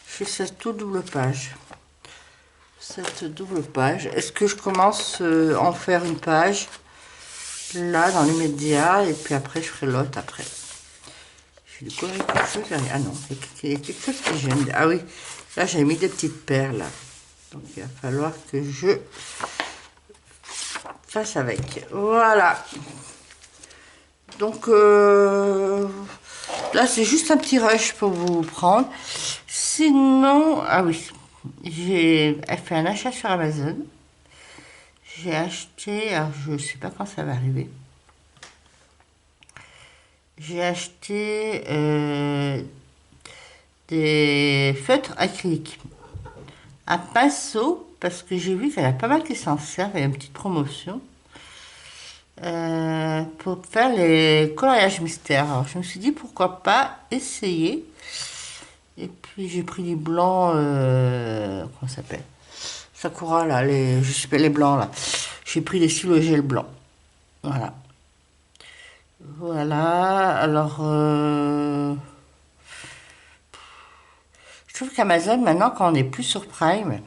Je fais cette toute double page. Cette double page. Est-ce que je commence à en faire une page là dans les médias et puis après je ferai l'autre après. Je vais décorer quelque chose derrière. Ah non, il y a quelque chose que j'aime. Ah oui, là j'ai mis des petites perles là. Donc il va falloir que je fasse avec. Voilà. Donc là c'est juste un petit rush pour vous prendre. Sinon, ah oui, j'ai fait un achat sur Amazon. J'ai acheté, alors je ne sais pas quand ça va arriver. J'ai acheté des feutres acryliques. Un pinceau, parce que j'ai vu qu'il y en a pas mal qui s'en servent, il y a une petite promotion. pour faire les coloriages mystères. Alors je me suis dit pourquoi pas essayer. Et puis j'ai pris les blancs, comment ça s'appelle? Sakura là, je sais pas, les blancs là. J'ai pris des stylos gel blanc. Voilà. Voilà, alors je trouve qu'Amazon maintenant quand on n'est plus sur Prime,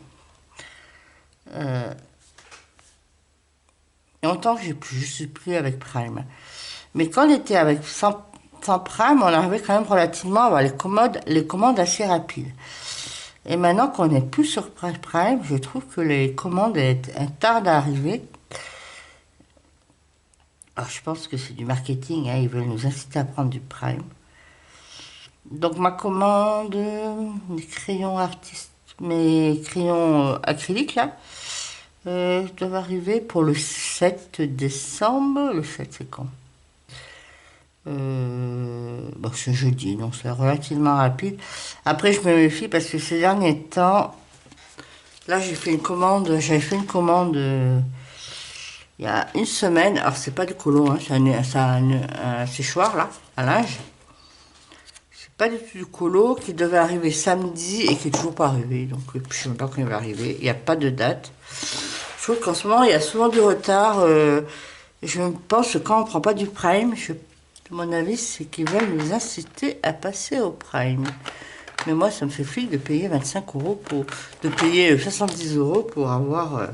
et longtemps que je suis plus avec Prime. Mais quand on était avec sans Prime, on arrivait quand même relativement à avoir les commandes assez rapides. Et maintenant qu'on n'est plus sur Prime, je trouve que les commandes elles tardent à arriver. Alors je pense que c'est du marketing, hein, ils veulent nous inciter à prendre du Prime. Donc ma commande, mes crayons artistes, mes crayons acryliques là, doivent arriver pour le 7 décembre. Le 7 c'est quand? Bon, c'est jeudi, donc c'est relativement rapide. Après, je me méfie parce que ces derniers temps, là, j'avais fait une commande il y a une semaine. Alors, c'est pas du colo, hein, c'est un séchoir, là, à linge. C'est pas du tout du colo qui devait arriver samedi et qui est toujours pas arrivé. Donc, je sais même pas quand il va arriver. Il n'y a pas de date. Je trouve qu'en ce moment, il y a souvent du retard. Je pense que quand on prend pas du Prime, mon avis, c'est qu'ils veulent nous inciter à passer au Prime. Mais moi, ça me fait flip de payer 25 euros de payer 70 euros pour avoir.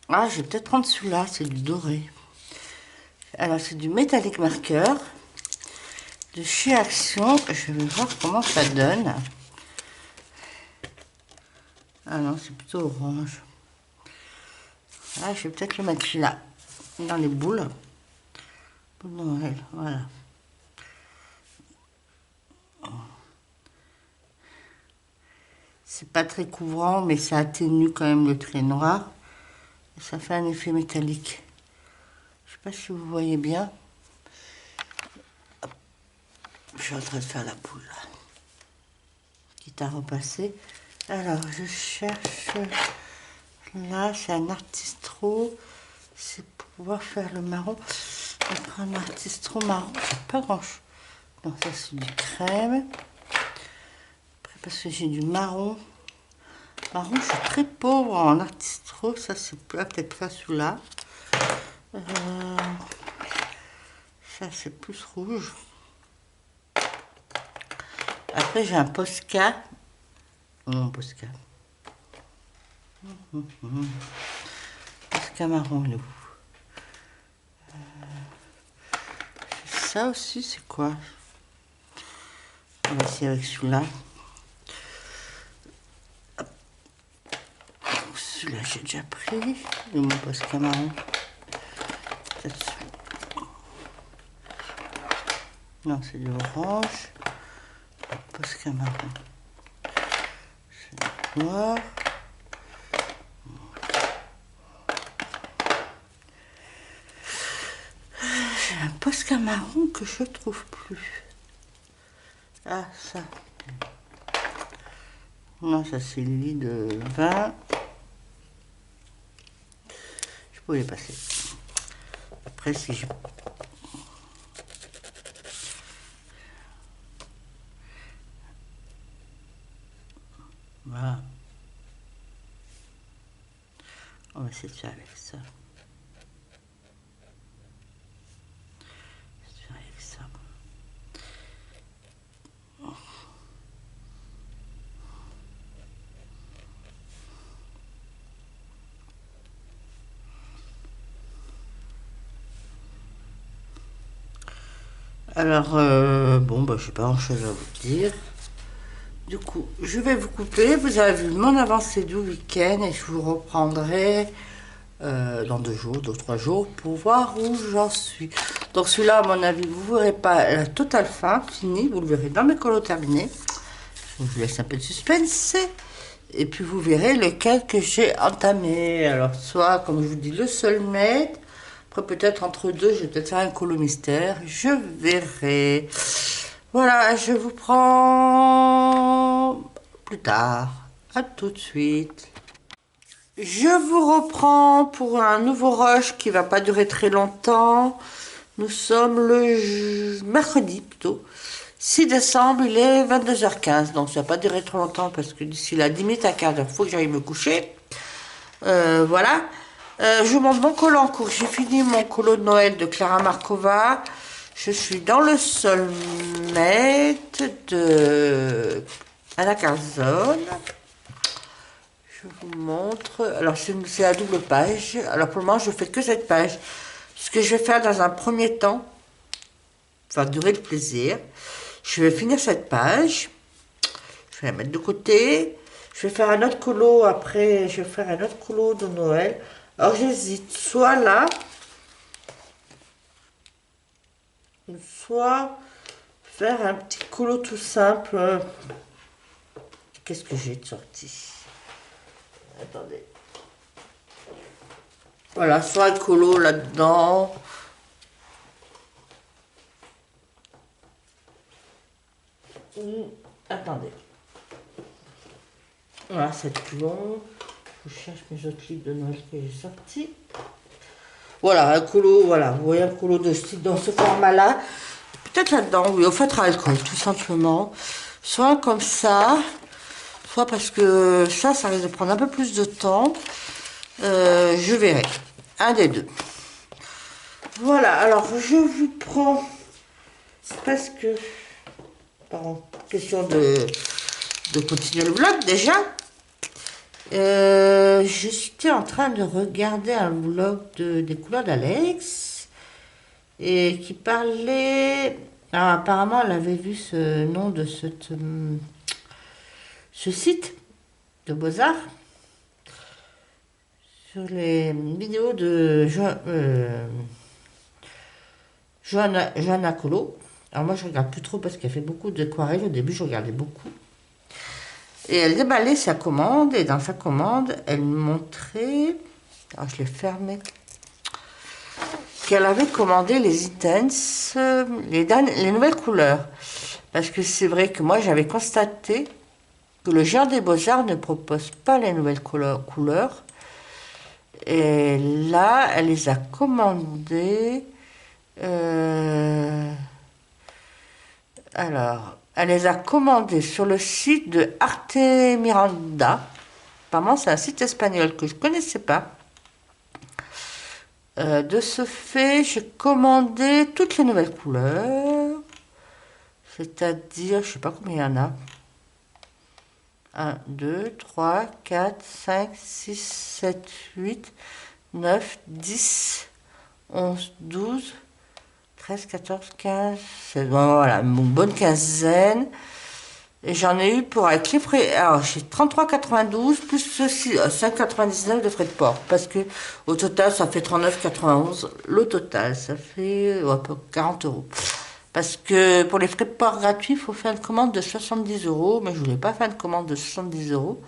Ah, je vais peut-être prendre celui-là, c'est du doré. Alors, c'est du métallique marqueur de chez Action. Je vais voir comment ça donne. Ah non, c'est plutôt orange. Ah, je vais peut-être le mettre là, dans les boules. Boule de Noël, voilà. C'est pas très couvrant, mais ça atténue quand même le trait noir. Et ça fait un effet métallique. Je sais pas si vous voyez bien. Je suis en train de faire la boule. Quitte à repasser. Alors, je cherche. Là, c'est un artistro. C'est pour pouvoir faire le marron. On prend un artistro marron. C'est pas grand chose. Non, ça c'est du crème. Après, parce que j'ai du marron. Marron, je suis très pauvre en artistro. Ça, c'est peut-être pas celui-là. Ça, c'est plus rouge. Après, j'ai un Posca. Non, Posca. Posca marron, là. Ça aussi, c'est quoi? On va essayer avec celui-là. Celui-là, j'ai déjà pris. Et mon Posca marron. Non, c'est du orange. Posca marron. C'est du noir. J'ai un Posca marron que je trouve plus. Ah, ça. Non, ça c'est le lit de vin. Je pouvais passer. Après, si je... Voilà. On va essayer de faire avec ça. Avec ça. Alors, bon, bah, je n'ai pas grand-chose à vous dire. Du coup, je vais vous couper. Vous avez vu mon avancée du week-end et je vous reprendrai dans 2 jours, 3 jours pour voir où j'en suis. Donc celui-là, à mon avis, vous ne verrez pas la totale fin, fini. Vous le verrez dans mes colos terminés. Je vous laisse un peu de suspense. Et puis vous verrez lequel que j'ai entamé. Alors soit, comme je vous dis, le soulmate. Après peut-être entre deux, je vais peut-être faire un colo mystère. Je verrai. Voilà, je vous prends plus tard. À tout de suite. Je vous reprends pour un nouveau rush qui va pas durer très longtemps. Nous sommes le mercredi plutôt. 6 décembre, il est 22h15, donc ça va pas durer trop longtemps parce que d'ici là, 10 minutes à quart d'heure, il faut que j'aille me coucher. Voilà. Je vous montre mon colo en cours. J'ai fini mon colo de Noël de Clara Markova. Je suis dans le Soulmate de Anna Carzone. Je vous montre. Alors, c'est la double page. Alors, pour le moment, je fais que cette page. Ce que je vais faire dans un premier temps, va durer le plaisir. Je vais finir cette page. Je vais la mettre de côté. Je vais faire un autre colo après. Je vais faire un autre colo de Noël. Alors, j'hésite soit là, soit faire un petit colo tout simple. Qu'est-ce que j'ai de sorti? Attendez. Voilà, soit un colo là-dedans. Attendez. Voilà, c'est plus long. Je cherche mes autres livres de Noël que j'ai sortis. Voilà, un colo, voilà. Vous voyez un colo de style dans ce format-là. Peut-être là-dedans, oui, au feutre à alcool, tout simplement. Soit comme ça, soit parce que ça risque de prendre un peu plus de temps. Je verrai. Un des deux. Voilà, alors je vous prends parce que, pardon, question de continuer le vlog déjà. J'étais en train de regarder un vlog des couleurs d'Alex et qui parlait. Alors, apparemment, elle avait vu ce nom de ce site de Beaux-Arts sur les vidéos de Johanna Colo. Alors moi je regarde plus trop parce qu'elle fait beaucoup d'aquarelles. Au début je regardais beaucoup. Et elle déballait sa commande et dans sa commande elle montrait, alors je l'ai fermé, qu'elle avait commandé les Intense, les nouvelles couleurs. Parce que c'est vrai que moi j'avais constaté que le Jardin des Beaux-Arts ne propose pas les nouvelles couleurs. Et là, elle les a commandées. Alors, elle les a commandées sur le site de Arte Miranda. Apparemment, c'est un site espagnol que je ne connaissais pas. De ce fait, j'ai commandé toutes les nouvelles couleurs. C'est-à-dire, je ne sais pas combien il y en a. 1, 2, 3, 4, 5, 6, 7, 8, 9, 10, 11, 12, 13, 14, 15, 16, voilà, une bonne quinzaine. Et j'en ai eu pour avec les frais. Alors, j'ai 33,92 plus ceci, 5,99 de frais de port. Parce que au total, ça fait 39,91. Le total, ça fait 40 euros. Parce que pour les frais de port gratuits, il faut faire une commande de 70 euros. Mais je ne voulais pas faire une commande de 70 euros.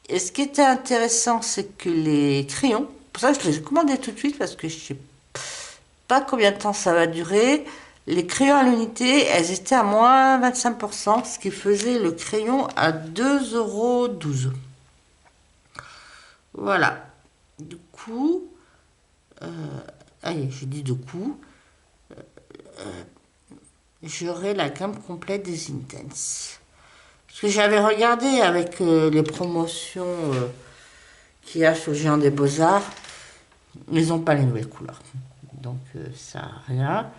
Et ce qui était intéressant, c'est que les crayons, pour ça, je les ai commandés tout de suite parce que je ne sais pas combien de temps ça va durer. Les crayons à l'unité, elles étaient à moins 25%, ce qui faisait le crayon à 2,12 €. Voilà. Du coup, allez, je dis de coup, j'aurai la gamme complète des Intense. Parce que j'avais regardé avec les promotions qu'il y a sur le Géant des Beaux-Arts, ils n'ont pas les nouvelles couleurs. Donc ça n'a rien.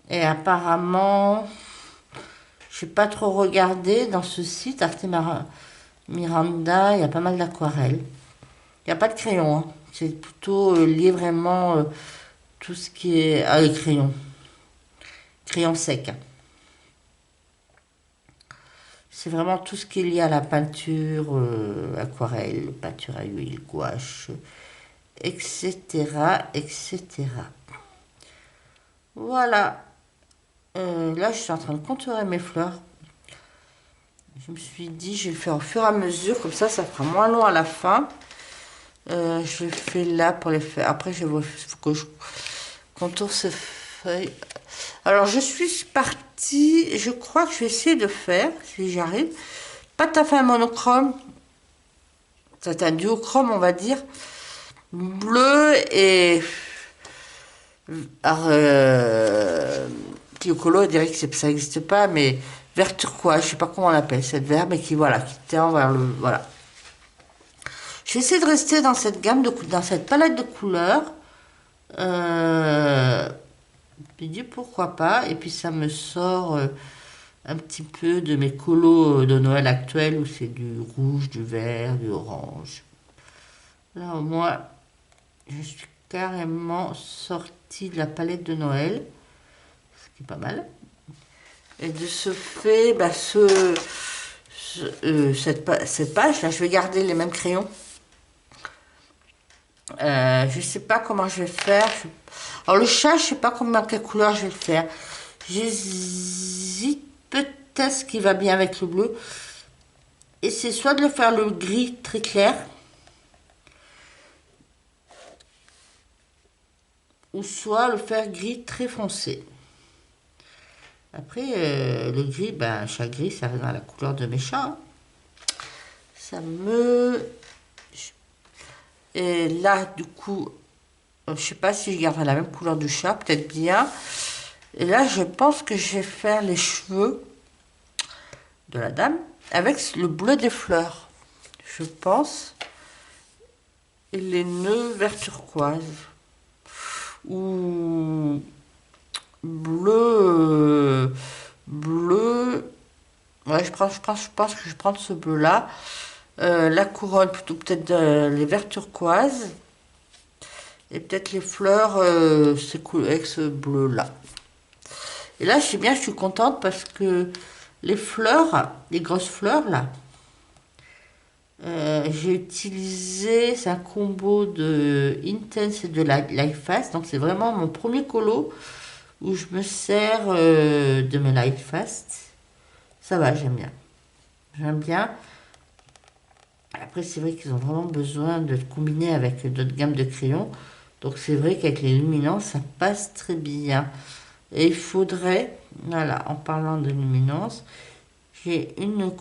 Et apparemment, je n'ai pas trop regardé dans ce site, Arte Miranda, il y a pas mal d'aquarelles. Il n'y a pas de crayon, hein. C'est plutôt lié vraiment tout ce qui est... Ah, les crayons. Crayon sec. C'est vraiment tout ce qui est lié à la peinture, aquarelle, peinture à huile, gouache, etc., etc. Voilà. Là, je suis en train de contourer mes fleurs. Je me suis dit, je vais le faire au fur et à mesure, comme ça fera moins long à la fin. Je le fais là pour les faire. Après, il faut que je contourne ces feuilles. Alors, je suis partie, je crois que je vais essayer de faire, si j'arrive, pâte à fin monochrome. C'est un duochrome, on va dire. Bleu et... Alors, Cliocolo dirait que ça n'existe pas, mais vert turquoise, je sais pas comment on l'appelle, cette vert, mais qui, voilà, qui tend vers le... Voilà. J'essaie de rester dans cette gamme, dans cette palette de couleurs. Je me dis pourquoi pas, et puis ça me sort un petit peu de mes colos de Noël actuels, où c'est du rouge, du vert, du orange. Là, au moins, je suis carrément sortie de la palette de Noël, ce qui est pas mal. Et de ce fait, bah, cette page, là, je vais garder les mêmes crayons. Je sais pas comment je vais faire. Alors le chat, je sais pas quelle couleur je vais le faire. J'hésite peut-être ce qui va bien avec le bleu. Et c'est soit de le faire le gris très clair, ou soit le faire gris très foncé. Après, le gris, ben, un chat gris, ça va dans la couleur de mes chats. Hein. Ça me... Et là, du coup, je sais pas si je garderai la même couleur du chat, peut-être bien. Et là, je pense que je vais faire les cheveux de la dame avec le bleu des fleurs. Je pense. Et les nœuds vert turquoise. Ou bleu. Bleu. Ouais, je pense que je prends ce bleu-là. La couronne, plutôt peut-être les verts turquoise. Et peut-être les fleurs avec ce bleu-là. Et là, je suis contente parce que les fleurs, les grosses fleurs, là, j'ai utilisé, c'est un combo de Intense et de Light Fast. Donc, c'est vraiment mon premier colo où je me sers de mes Light Fast. Ça va, j'aime bien. J'aime bien. Après, c'est vrai qu'ils ont vraiment besoin de combiner avec d'autres gammes de crayons. Donc, c'est vrai qu'avec les luminances, ça passe très bien. Et il faudrait, voilà, en parlant de luminance, j'ai une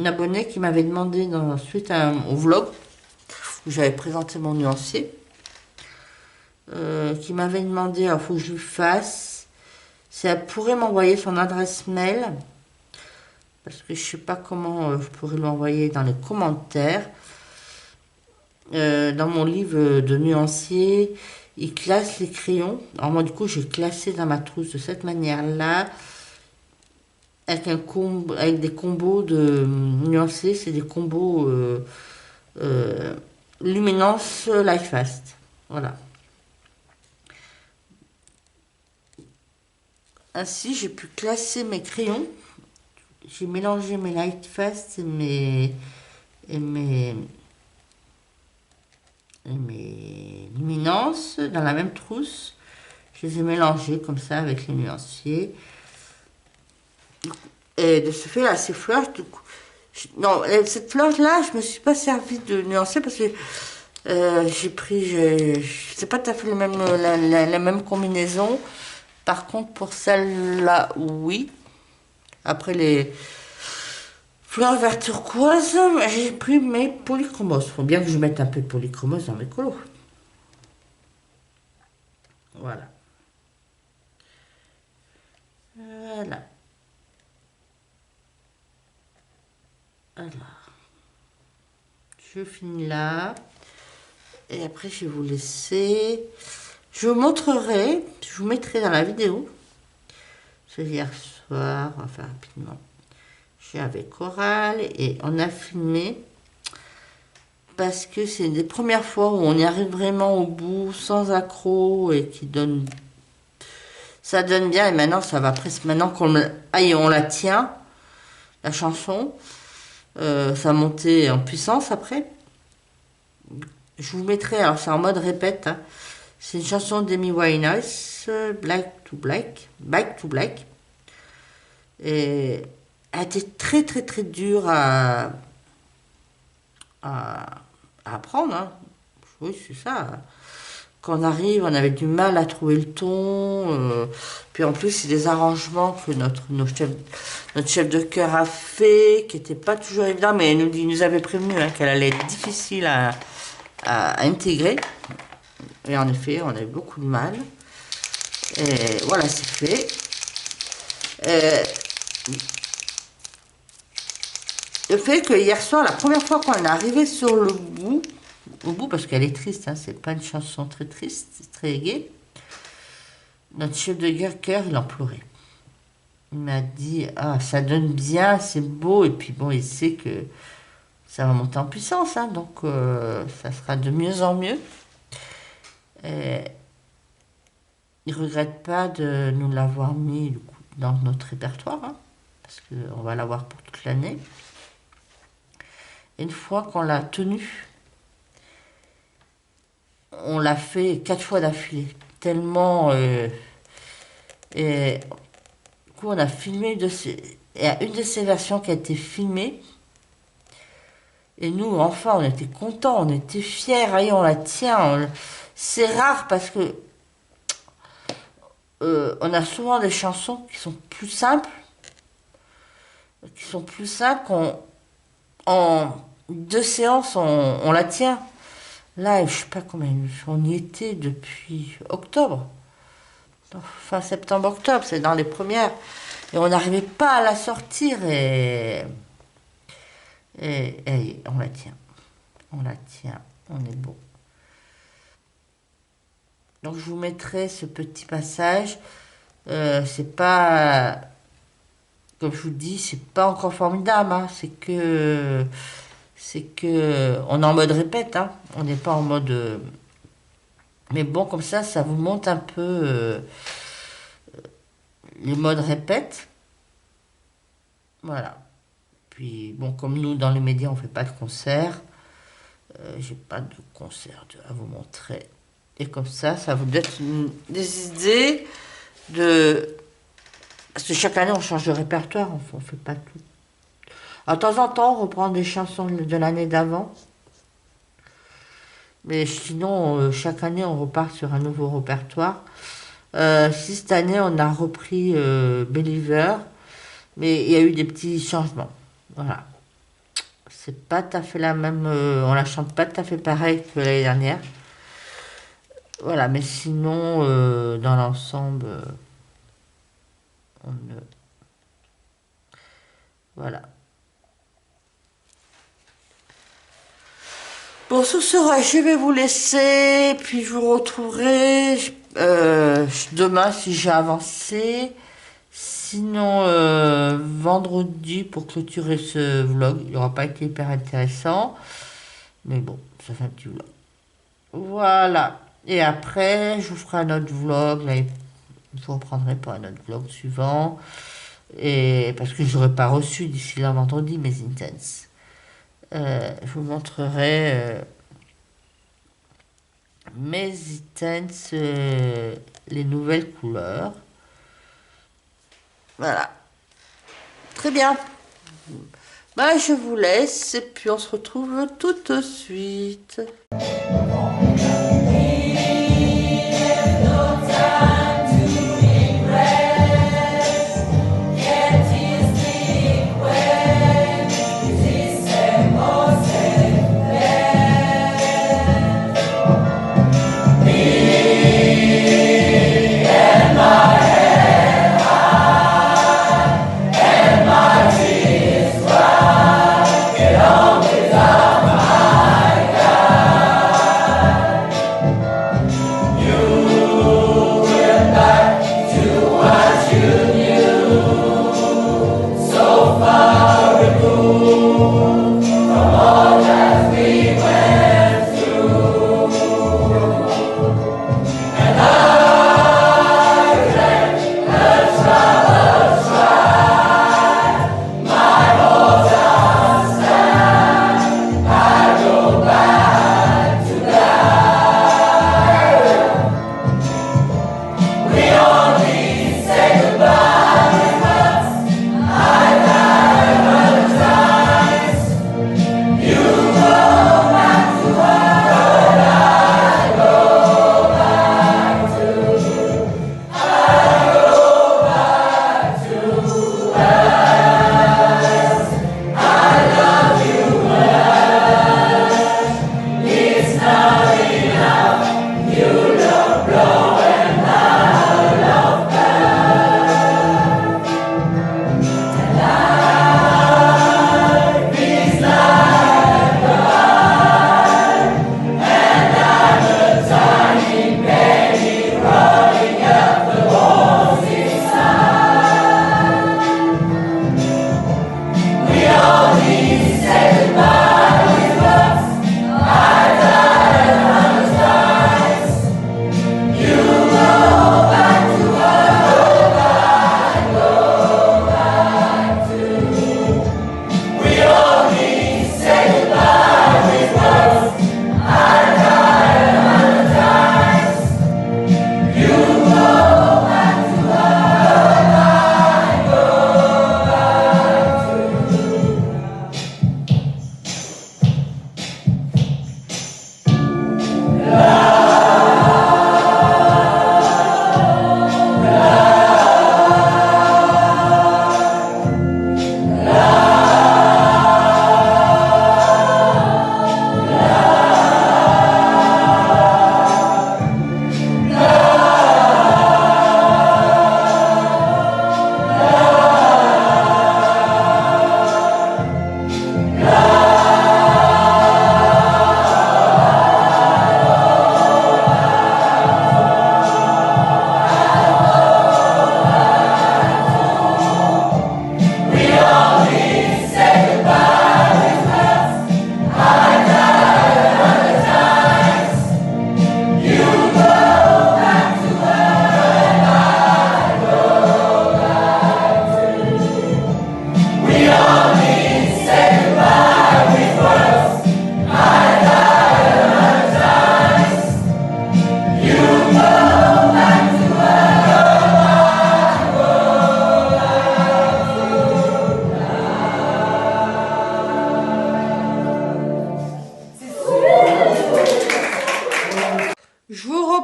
abonnée qui m'avait demandé suite au vlog où j'avais présenté mon nuancier, qui m'avait demandé, il faut que je lui fasse, si elle pourrait m'envoyer son adresse mail, parce que je sais pas comment je pourrais l'envoyer dans les commentaires. Dans mon livre de nuancier, il classe les crayons. Alors moi, du coup, j'ai classé dans ma trousse de cette manière-là, avec des combos de nuancés, c'est des combos luminance light fast. Voilà. Ainsi, j'ai pu classer mes crayons. J'ai mélangé mes light fast et mes luminances dans la même trousse. Je les ai mélangés comme ça avec les nuanciers. Et de ce fait, là, ces fleurs, du coup, non, cette fleur-là, je me suis pas servi de nuancer parce que c'est pas tout à fait la même combinaison. Par contre, pour celle-là, oui. Après les fleurs vert turquoise, j'ai pris mes polychromos. Faut bien que je mette un peu de polychromos dans mes colos. Voilà. Voilà. Alors, je finis là. Et après, je vais vous laisser. Je vous montrerai, je vous mettrai dans la vidéo. C'est hier soir, enfin rapidement. Je suis avec Coral et on a filmé parce que c'est une des premières fois où on y arrive vraiment au bout, sans accroc et qui donne. Ça donne bien et maintenant ça va presque. Maintenant on la tient, la chanson, ça a monté en puissance après. Je vous mettrai, alors c'est en mode répète, hein. C'est une chanson d'Amy Winehouse, Black to Black, Back to Black. Et elle était très très très dure à apprendre. Hein. Oui, c'est ça. quand on arrive, on avait du mal à trouver le ton. Puis en plus, c'est des arrangements que notre chef de chœur a fait, qui n'étaient pas toujours évidents, mais il nous avait prévenu qu'elle allait être difficile à intégrer. Et en effet, on a eu beaucoup de mal. Et voilà, c'est fait. Le fait que hier soir, la première fois qu'on est arrivé sur le bout, au bout parce qu'elle est triste, c'est pas une chanson très triste, c'est très gai, notre chef de chœur, il en pleurait. Il m'a dit, ah, ça donne bien, c'est beau, et puis bon, il sait que ça va monter en puissance, donc ça sera de mieux en mieux. Et il regrette pas de nous l'avoir mis du coup, dans notre répertoire, parce qu'on va l'avoir pour toute l'année. Une fois qu'on l'a tenu, on l'a fait 4 fois d'affilée, tellement... et du coup, on a filmé il y a une de ces versions qui a été filmée. Et nous, enfin, on était contents, on était fiers. Allez, on la tient. C'est rare parce que on a souvent des chansons qui sont plus simples. En 2 séances, on la tient. Là, je sais pas combien, on y était depuis octobre. Fin septembre-octobre, c'est dans les premières. Et on n'arrivait pas à la sortir et on la tient. On la tient, on est beau. Donc je vous mettrai ce petit passage. C'est pas, comme je vous dis, c'est pas encore formidable. C'est que on est en mode répète. On n'est pas en mode. Mais bon, comme ça vous montre un peu les modes répète. Voilà. Puis bon, comme nous dans les médias on fait pas de concert, j'ai pas de concert à vous montrer. Et comme ça vous donne des idées de... Parce que chaque année on change de répertoire, on fait pas tout. Alors, de temps en temps on reprend des chansons de l'année d'avant. Mais sinon, chaque année on repart sur un nouveau répertoire. Si cette année on a repris Believer, mais il y a eu des petits changements. Voilà. C'est pas tout à fait la même. On la chante pas tout à fait pareil que l'année dernière. Voilà, mais sinon, dans l'ensemble, voilà. Bon, ce sera, je vais vous laisser, puis je vous retrouverai demain si j'ai avancé. Sinon, vendredi, pour clôturer ce vlog, il n'aura pas été hyper intéressant. Mais bon, ça fait un petit vlog. Voilà. Et après, je vous ferai un autre vlog. Là, je vous reprendrai pour un autre vlog suivant. Et parce que je n'aurai pas reçu d'ici là vendredi mes intenses. Je vous montrerai mes intenses, les nouvelles couleurs. Voilà. Très bien. Je vous laisse et puis on se retrouve tout de suite.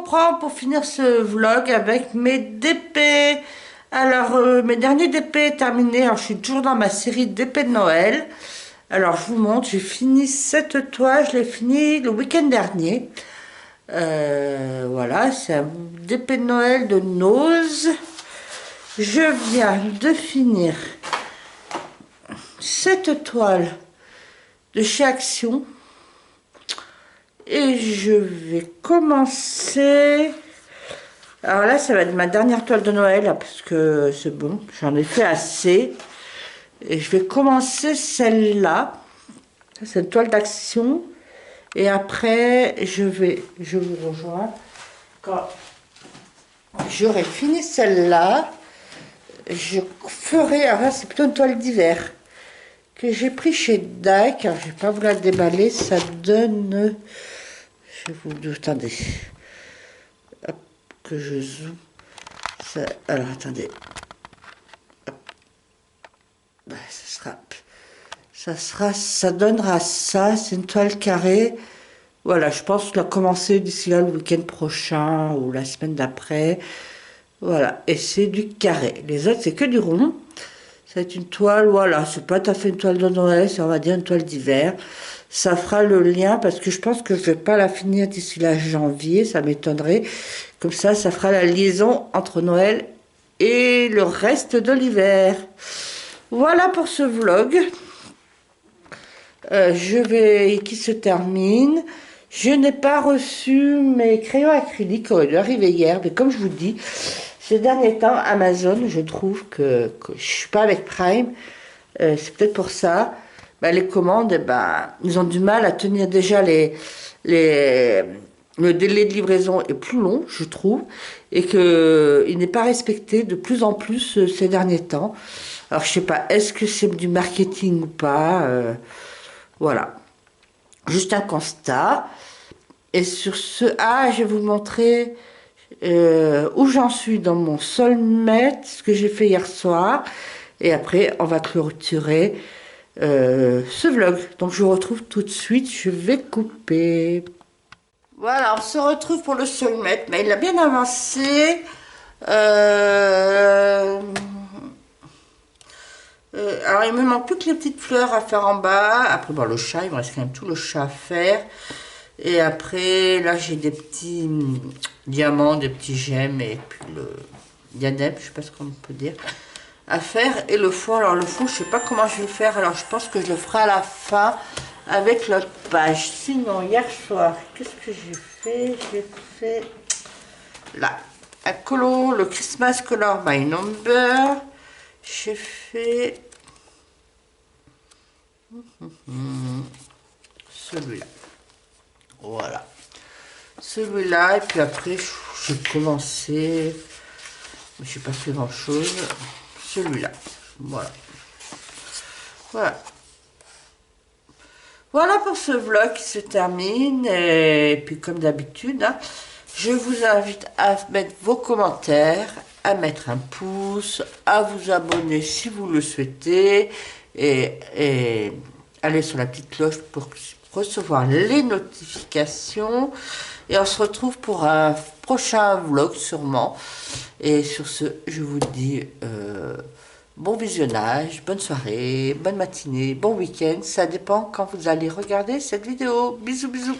reprends pour finir ce vlog avec mes DP. Alors, mes derniers DP terminés. Alors, je suis toujours dans ma série DP de Noël. Alors, je vous montre, j'ai fini cette toile, je l'ai fini le week-end dernier. Voilà, c'est un DP de Noël de Nose. Je viens de finir cette toile de chez Action. Et je vais commencer. Alors là, ça va être ma dernière toile de Noël, là, parce que c'est bon, j'en ai fait assez. Et je vais commencer celle-là. C'est une toile d'Action. Et après, je vous rejoins. Quand j'aurai fini celle-là, je ferai. Alors là, c'est plutôt une toile d'hiver que j'ai pris chez Dac. Alors, je ne vais pas vous la déballer. Ça donne. Je vous. Attendez. Hop, que je zoome. Ça, alors, attendez. Hop. Ben, ça donnera ça. C'est une toile carrée. Voilà, je pense la commencer d'ici là le week-end prochain ou la semaine d'après. Voilà, et c'est du carré. Les autres, c'est que du rond. Ça va être une toile, voilà, c'est pas tout à fait une toile de Noël, c'est on va dire une toile d'hiver. Ça fera le lien parce que je pense que je vais pas la finir d'ici là janvier, ça m'étonnerait. Comme ça fera la liaison entre Noël et le reste de l'hiver. Voilà pour ce vlog. Qui se termine. Je n'ai pas reçu mes crayons acryliques, qui auraient dû arriver hier, mais comme je vous dis, ces derniers temps, Amazon, je trouve que je suis pas avec Prime, c'est peut-être pour ça. Ben, les commandes, ils ont du mal à tenir déjà le délai de livraison est plus long, je trouve, et qu'il n'est pas respecté de plus en plus ces derniers temps. Alors, je sais pas, est-ce que c'est du marketing ou pas voilà. Juste un constat. Et sur ce, je vais vous montrer où j'en suis dans mon Soulmate, ce que j'ai fait hier soir. Et après, on va clôturer ce vlog. Donc, je vous retrouve tout de suite. Je vais couper. Voilà, on se retrouve pour le Soulmate. Mais il a bien avancé. Alors, il me manque plus que les petites fleurs à faire en bas. Après, bon, le chat, il me reste quand même tout le chat à faire. Et après, là, j'ai des petits diamants, des petits gemmes et puis le diadème, je sais pas ce qu'on peut dire, à faire. Et le fond, alors le fond, je sais pas comment je vais le faire. Alors, je pense que je le ferai à la fin avec l'autre page. Sinon, hier soir, qu'est-ce que j'ai fait? J'ai fait là, un colo, le Christmas Color by Number. J'ai fait celui-là. Voilà. Celui-là, et puis après, j'ai commencé, je n'ai pas fait grand-chose. Celui-là. Voilà. Voilà. Voilà pour ce vlog qui se termine. Et puis, comme d'habitude, hein, je vous invite à mettre vos commentaires, à mettre un pouce, à vous abonner si vous le souhaitez, et aller sur la petite cloche pour recevoir les notifications. Et on se retrouve pour un prochain vlog sûrement. Et sur ce, je vous dis bon visionnage, bonne soirée, bonne matinée, bon week-end. Ça dépend quand vous allez regarder cette vidéo. Bisous, bisous.